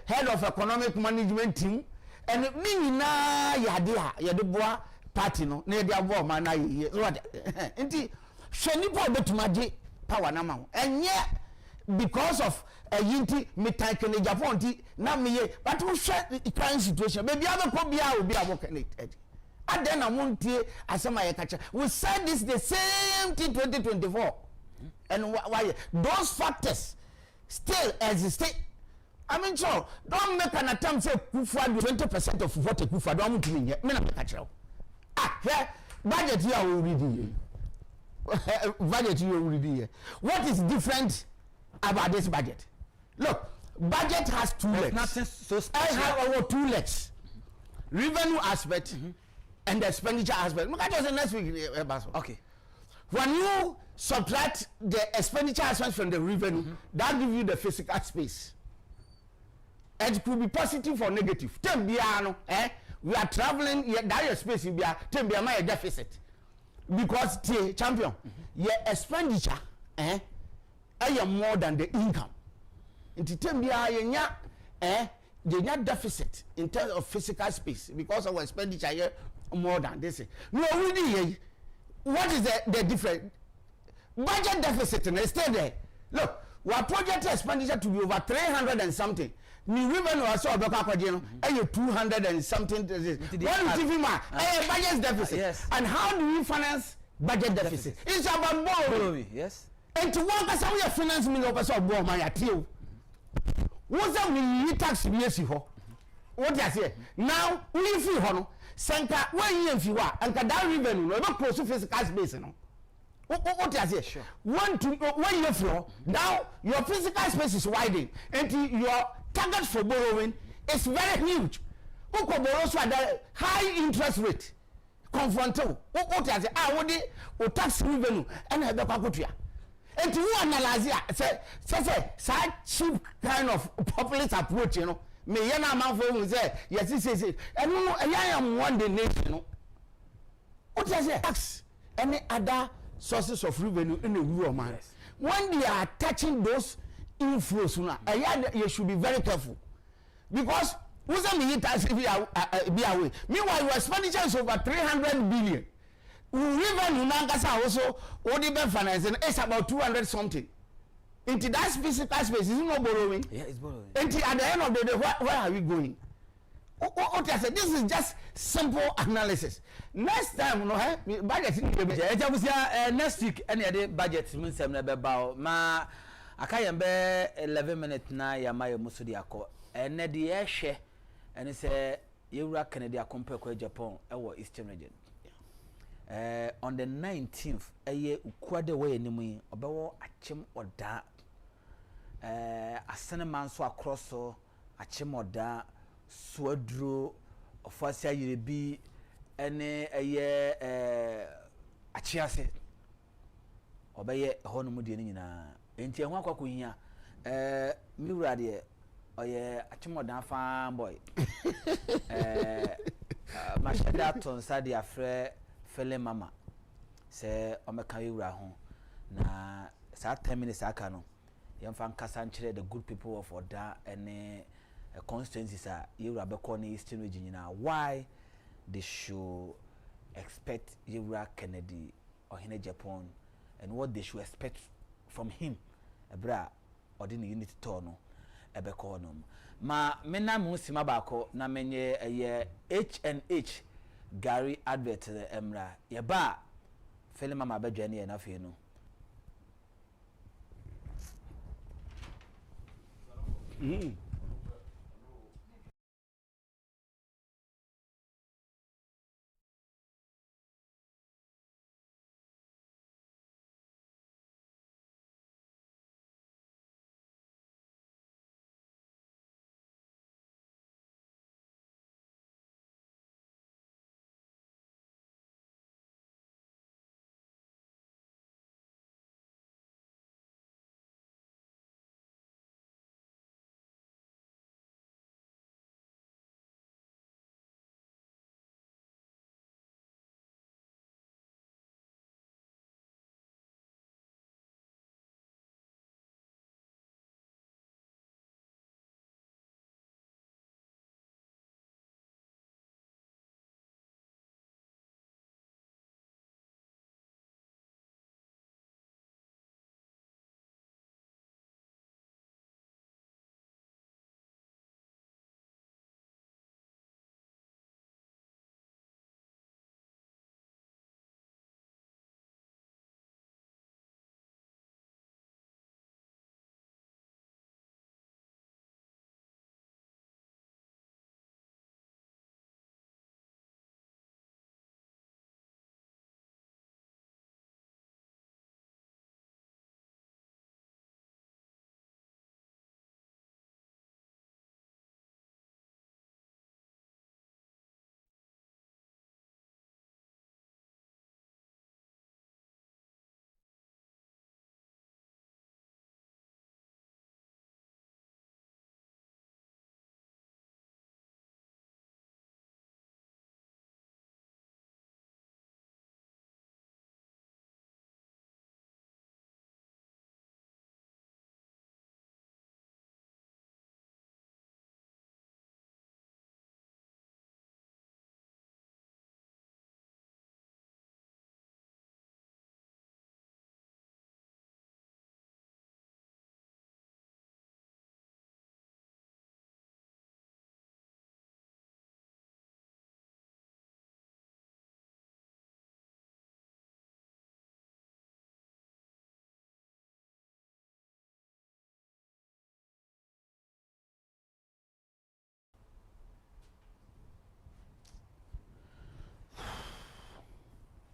head of economic management team and me na yade boa party no na yade abo ma na ye what enti sheni po betumaje power na ma enye because of yinti metan kene Agyapong ti na meye but we share the current situation baby aba ko bia obi abo connected And then I won't hear as some catcher. We said this the same thing 2024. And why those factors still exist. I mean, so don't make an attempt to say 20% of what a kufa don't want to mean. Me not catch you. Ah, yeah, budget you already. Budget you already. What is different about this budget? Look, budget has two legs. Nothing so I have our two legs. Revenue aspect and the expenditure aspect. Look at us next week. Okay. When you subtract the expenditure aspect from the revenue, that gives you the physical space. It could be positive or negative. We are traveling, that space will be a deficit. Because champion, your expenditure are more than the income. It's the deficit in terms of physical space because our expenditure here more than this. No, really, what is the difference? Budget deficit and stay there. Look, we are projected expenditure to be over 300 and something. Ni revenue was so about 200 and something. What is budget deficit? Yes. And how do we finance budget deficit? It's about borrowing. Yes. And to work as we finance me over so borrow my atio. What's that we tax BSC ho? What I say? Now we feel hono. Sanka when you fiwa and that revenue no about close to physical space no. What I say? Sure. When you flow now your physical space is widening and your target for borrowing is very huge. Who can borrow so at high interest rate? Confronto. What I say? I would tax revenue and have the pakutia. And to analyze say cheap kind of populist approach, you know. Me yana man for say yes, and no, I am one the nation, you know. What I say? Tax any other sources of revenue in the rural man. Yes. When they are touching those inflows, you should be very careful because who's a tax be away. Meanwhile, your expenditure is over 300 billion. Revenue Nankasa also only been financing is about 200 something. Into that physical space is not borrowing. Yeah, it's borrowing. Into at the end of the day, where are we going? What I said, this is just simple analysis. Next time, no, budget next week any other budget means I'm never bow. Ma akayembe 11 minutes na ya mayo musudi ako. Ene di share and it's a Eura Canada compare kwa Agyapong ewo Eastern region. On the 19th, ukwade way nimu obewo achim oda asene manso across so achim oda swadro ofasia yerebi ene achiase obeye ho no mu de nyina enti ehwa kwakọ hia miwura de oye achim oda fan boy mashada ton sadi afre fele mama se omeka yura ho na sa 10 minutes aka no yemfa nkasa nkyere the good people of Oda ene constituencies a yura beko na Eastern region na why they should expect Yura Kennedy or Hene Agyapong and what they should expect from him ebra odini unity tono ebeko no ma mena mu sima bako na menye H&H Gary advert emra yeba fele mama badwane ye na fe no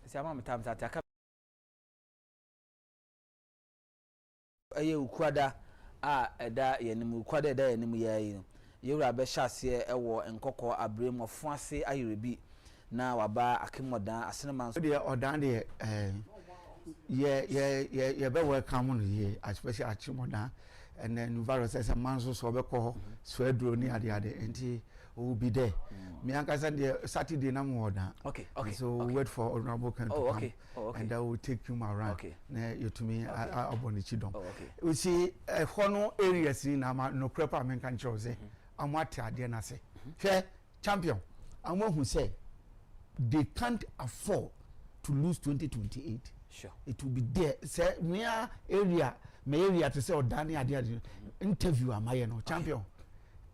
say am time that aka aye ukwada a eda yenim ukwada eda yenim yayi no yewura be hyase ewo enkokọ abrem ofo ase ayerebi na waba akimodan aseneman so de odan de ye be welcome no ye especially akimodan and then virus as a man so be ko so adro ni ade enti will be there. Me and Kazan Saturday na moda. Okay. So we'll wait for Honorable Ken to come. And I will take him around. Okay. You to me, I Chidom. Okay. We see a hono areas in no crepa men can chose. I'm what I say. Fair champion. And one who say they can't afford to lose 2028. Sure. It will be there. Say near area, my area to say or Danny idea interview am I no champion.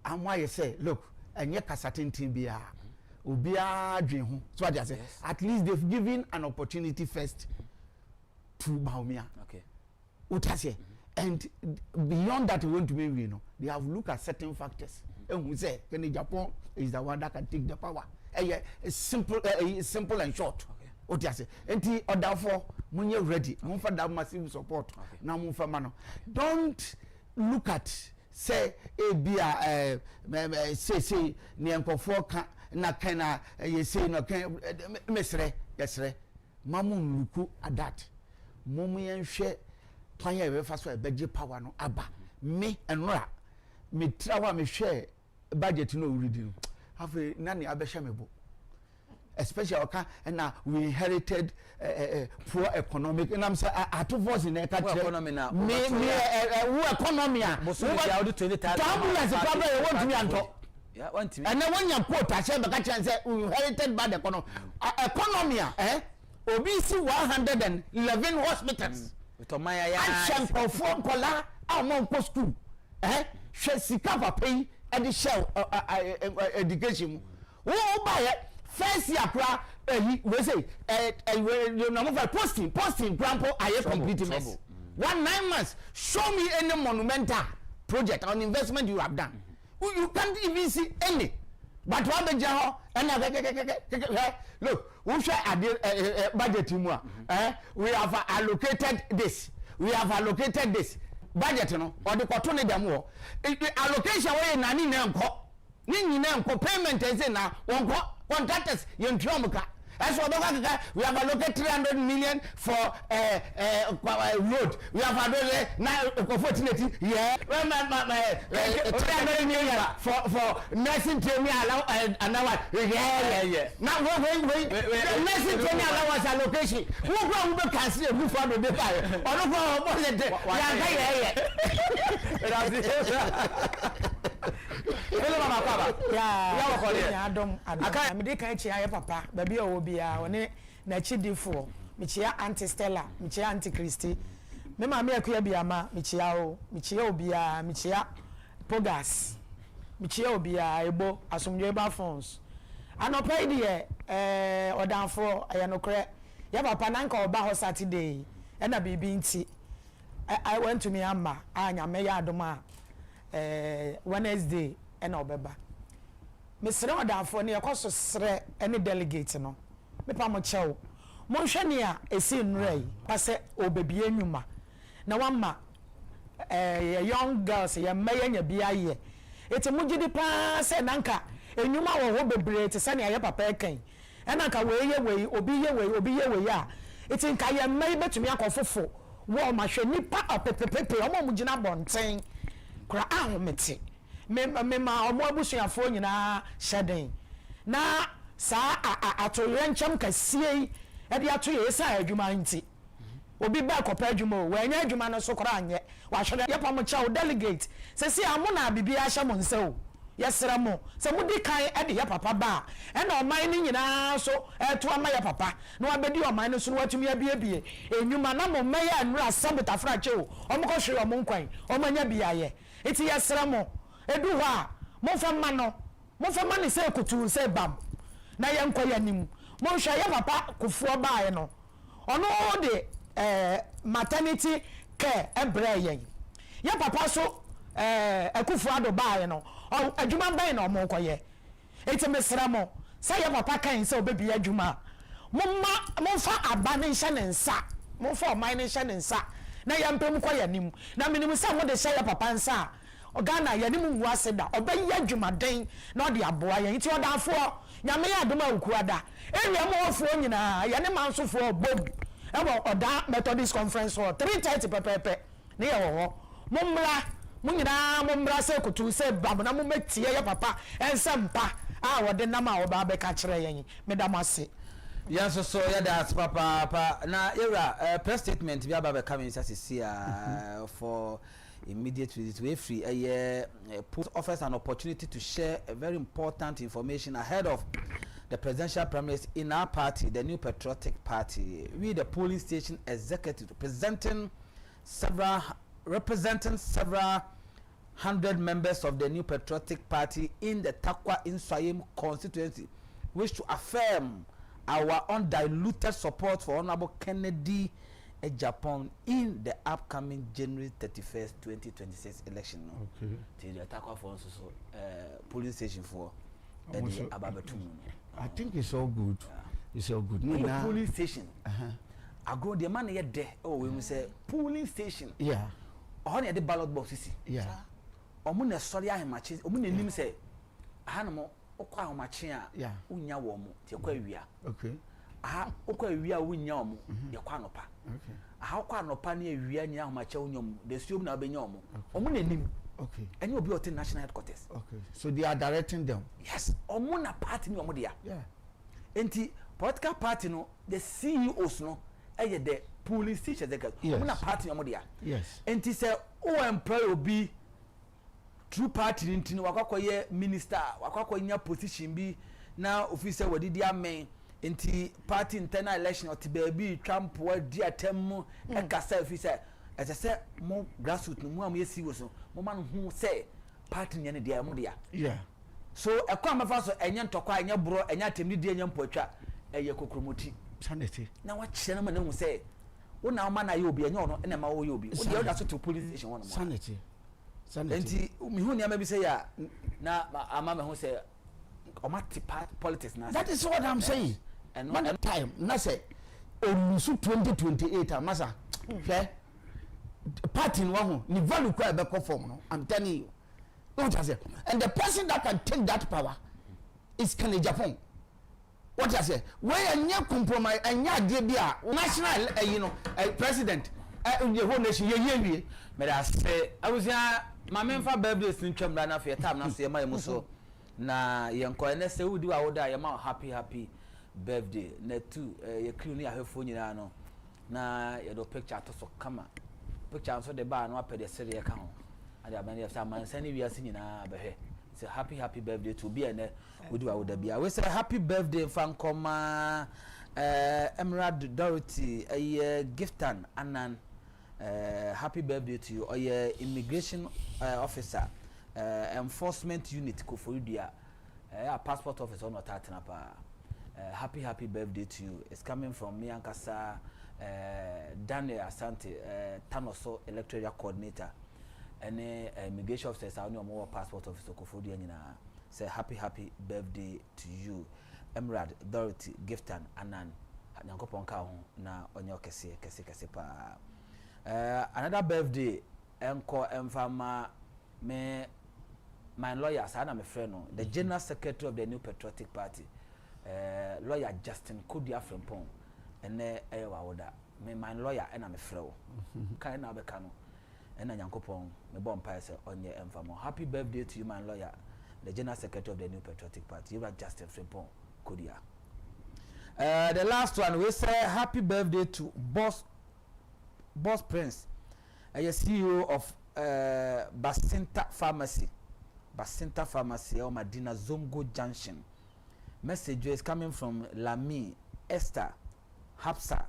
And why you say, look. And yet certain team be a dream. So I say at least they've given an opportunity first to Baumia. Okay. What I say, and beyond that, we want to be they have looked at certain factors. And we say, Agyapong is the one that can take the power. It's simple and short. Okay. What I say, and therefore, when you're ready, move for that massive support. Okay. Now move for mano. Don't look at. Say bia say ni enkofo ka na kana ye say no kan mesre yesre mamu luku adat momu yenhwe kwan ya we fa so beje power no aba me enra me trawa me hwe budget no ready have na ne abehwe me bo especially okay and we inherited poor economic and I'm say to voice in economy now me economy we 20,000 ambulance problem you want me anto yeah want me and then when you quote I say baka chance we inherited bad economy obi see 111 hospitals to my ya and perform kola among post school she sika papa e the shell education who buy first year pra we say no posting grandpa aye completeness 9 months show me any monumental project or investment you have done you can't even see any but what be jaho and look we share budget mu we have allocated this budget no or the koto ne dem wo allocation we na ni na nko payment is na wonko contractors yentromuka as we have allocated 300 million for road we have allocated now opportunity 300 million for nursing training allow another now wait nursing training allowance allocation who go we cancel a for the paper or no Hello mama papa. Yeah. Adom. Aka me dey kan chia ye papa. Ba bia wo bia one na chidifo. Me chia Auntie Stella, me chia Auntie Christy. Me ma me akua bia ma me chia obia, me chia Pogas. Me chia obia ebo asomdwe ba phones. Anopa de odanfo aya no kre. Ya papa nanka oba ho Saturday. E na bibi nti. I went to Myanmar. Anya me ya adoma. Wednesday and obeba Mr. Odafo ne yakoso sre any delegate no me pa mo chew mo hwe ne a esi nrai pase obebie nwuma na wamma young girls ya maya nya bia ye eti mo gidi pa se nanka enwuma wo ho bebre te se ne aye papa ekan enanka we obi ye we a eti nka ye mai betumi akofofo wo ma hwe nipa opepepepe omo mo gina bonten kura ahomete me ma omo abusuafo nyina hyeden na saa atoyencham kasie e de atoye sa adwuma nti obi ba kopa adwuma o wanya adwuma no so kora anye wa hwede ye pam cha o delegate se si amu na bibia hye mo nse o yesra mo se mudi kan e de ye papa ba e na oman ni nyina so to ama ye papa na wabedi oman no so no watumi abie enwuma na mo maya nura sabota frache o omo ko hwe omo nkwan omo nya bia ye iti yesra mo edu ho a mo fa ma ni se kutu se bam na ye nkwa ya nim mo hwe ye papa kufuo baaye no ono de maternity care embrace ye papa so akufo-addo baaye no adwuma ban na omo nkoye iti mesra mo say ye papa kan se obebi adwuma momfa abane nhyɛ ne nsa momfa ɔman ne nhyɛ ne nsa na yɛmpem kɔ yɛnim na menim sɛ mode hyɛ yɛ papa nsa a Ghana yɛnim ngu ase da ɔbɛyɛ adwumaden na ɔde aboa yɛn nti ɔdanfoɔ nyame yɛ adom a wokuada ewia mo wɔfoɔ nyinaa yɛne mansofoɔ bom ɛwɔ ɔda Methodist conference hall 3:30 pɛpɛpɛ ne yɛ wɔ hɔ mommra mo nyinaa mommra sɛ kutu sɛ bam na momɛtie yɛ papa ɛnsɛ mpa a wɔde nam a wɔba bɛka kyerɛ yɛn meda mo ase. Yes, so yeah, that's papa. Now, era press statement. We are about coming for immediate visit. We free post offers an opportunity to share a very important information ahead of the presidential primaries in our party, the New Patriotic Party. We, the polling station executive, representing several hundred members of the New Patriotic Party in the Takwa Inswayim constituency, wish to affirm our undiluted support for Honorable Kennedy Agyapong in the upcoming January 31st, 2026 election. Okay. The Takwa for polling station for Ababetum. I think it's all good. It's all good. No, polling station. I go the man yet there. Oh, we say polling station. Yeah. On the ballot box. Yeah. Omuna sorry I matches. Omuna nim say Hanamo. Okwa omachia unya wo mu te kwa wia okay aha okwa wia unya wo mu ye kwa nopa okay aha kwa nopa na wia nya omachia unya mu the studio na benya wo mu omu na nim okay any obi ote national headquarters okay so they are directing them yes omu na party ni omu dia yeah enti political party no the CEOs no eye the polling station omu na party ni omu dia yes enti say o employ obi true party ntini wakwakoye minister wakwakonya position bi na officer wadidi amen enti party internal election oti baby Trump wadi atem ekasa officer ese mo grassroots no mo am yesi wo so mo man hu say party nyane dia mo dia yeah so ekwa mafa so enye ntokwa enye bro enye atemni dia enye mpotwa eye kokromoti sanity na wa kire na ma na hu say wo na ma na ye obi enye ono na ma wo ye obi wo dia da so to police station one mo sanity enti mi hu niam bi say ya na ama me hu say omati politics na that is what I'm saying and one time na say olusu 2028 amasa hwe party no ho ni value kwa be conform no I'm telling you what I say and the person that can take that power is Agyapong what I say where anya compromise anya de bia national you know president the whole nation ye me da say awusia mamemfa birthday sin twam na fe time na so ye ma so na ye nko na se wudi wa woda ye ma happy birthday na tu ye crew ni ahefo nyina no na ye do picture to so kama picture so de ba no apede sere ye ka ho ade abani ye sa man sani wi ase nyina behwe say happy birthday to be na wudi wa woda bia we say happy birthday fan koma Emerald Dorothy Giftan Anan happy birthday to you or your immigration officer enforcement unit Koforidua a passport officer on Tatanapa happy birthday to you. It's coming from me Ankasa Daniel Asante Tanoso electoral coordinator and immigration officers are no more passport officer Koforidua say happy birthday to you Emerald Dorothy Giftan Anan Nyankopon ka ho na onyo kese pa. Another birthday enko emfama me my lawyer sana me friend no the general secretary of the New Patriotic Party lawyer Justin Kodia Frempong ene ewa woda me my lawyer ena me frɛ wo kan na beka no ena Nyankopon me bɔ mpa se onye emfama happy birthday to you my lawyer the general secretary of the New Patriotic Party you are Justin Frempong Kodia. The last one we say happy birthday to Boss Prince, CEO of Basinta Pharmacy or Madina Zongo Junction. Message is coming from Lami, Esther, Hapsa,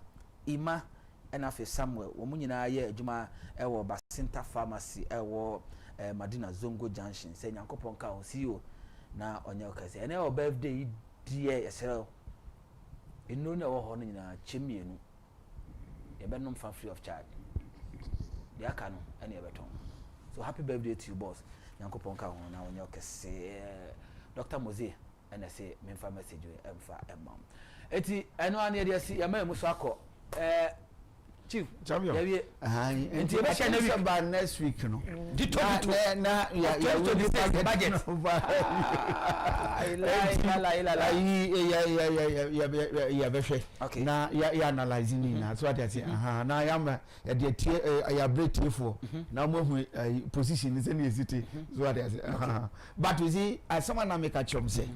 Ima, and Afi Samuel. Womunina ye Juma ewo Basinta Pharmacy ewo Madina Zongo Junction. Say Nyankopon ka CEO na onye okase. Ene o birthday dear yesero. Inu na wo ho nyina chemienu. Ebenum for free of charge. The akano any ebeton. So happy birthday to you, boss. Nyankopon ka ho na onye okese. Dr. Mose and I say memfa message we emfa emam eti eno ane de si ya ma mu so akọ chief champion enti be share na by next week no dito na ya budget ya be hwe na ya analyze ni na so ati na ya ma de tie ya break for na mo hu position ni se ni esite so ati but you see as someone na make a chom say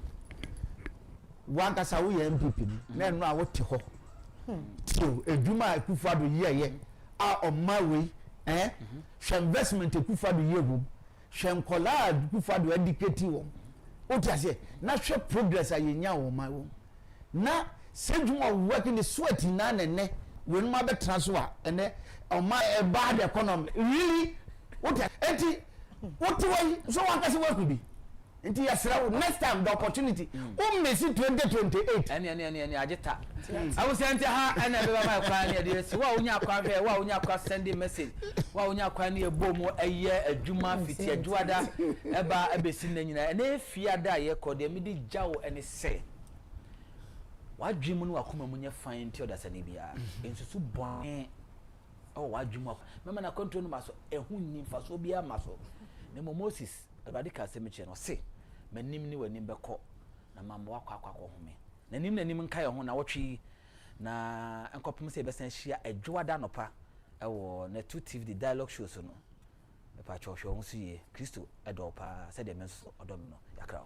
one kasa wo ya MPP na no a wo te ho tio edwuma akufado ye a on my way hwe investment akufado ye gum hwe nkola akufado educate wo o ti ase na hwe progress ayenya wo my wo na sedwuma working the sweat na nene we no ma be transfer ene on my bad economy really o ti enti what way so one kasa work bi nti yasra next time the opportunity messi 2028 ani agita I was saying ha ana be ba kwa ne de si wa onya kwa be wa onya kwa send message wa onya kwa ne ebomo eye adwuma fiti adwada eba abesi na nyina na efiada ye kode me di jawo ene se wa dwemu no akoma munye fan nti odasane bia ensusu bon wa dwemu mama na control no maso ehu nyimfa so bia maso ne Moses Abadika semiche no se manim ni wanim beko na mambo akwa home nanim nka ye ho na wotwe na enkopem se besan hia adwada nopa ewo na 2 TV the dialogue show so no e pa cho hwo ho so ye Kristo edopa se de menso odom no yakra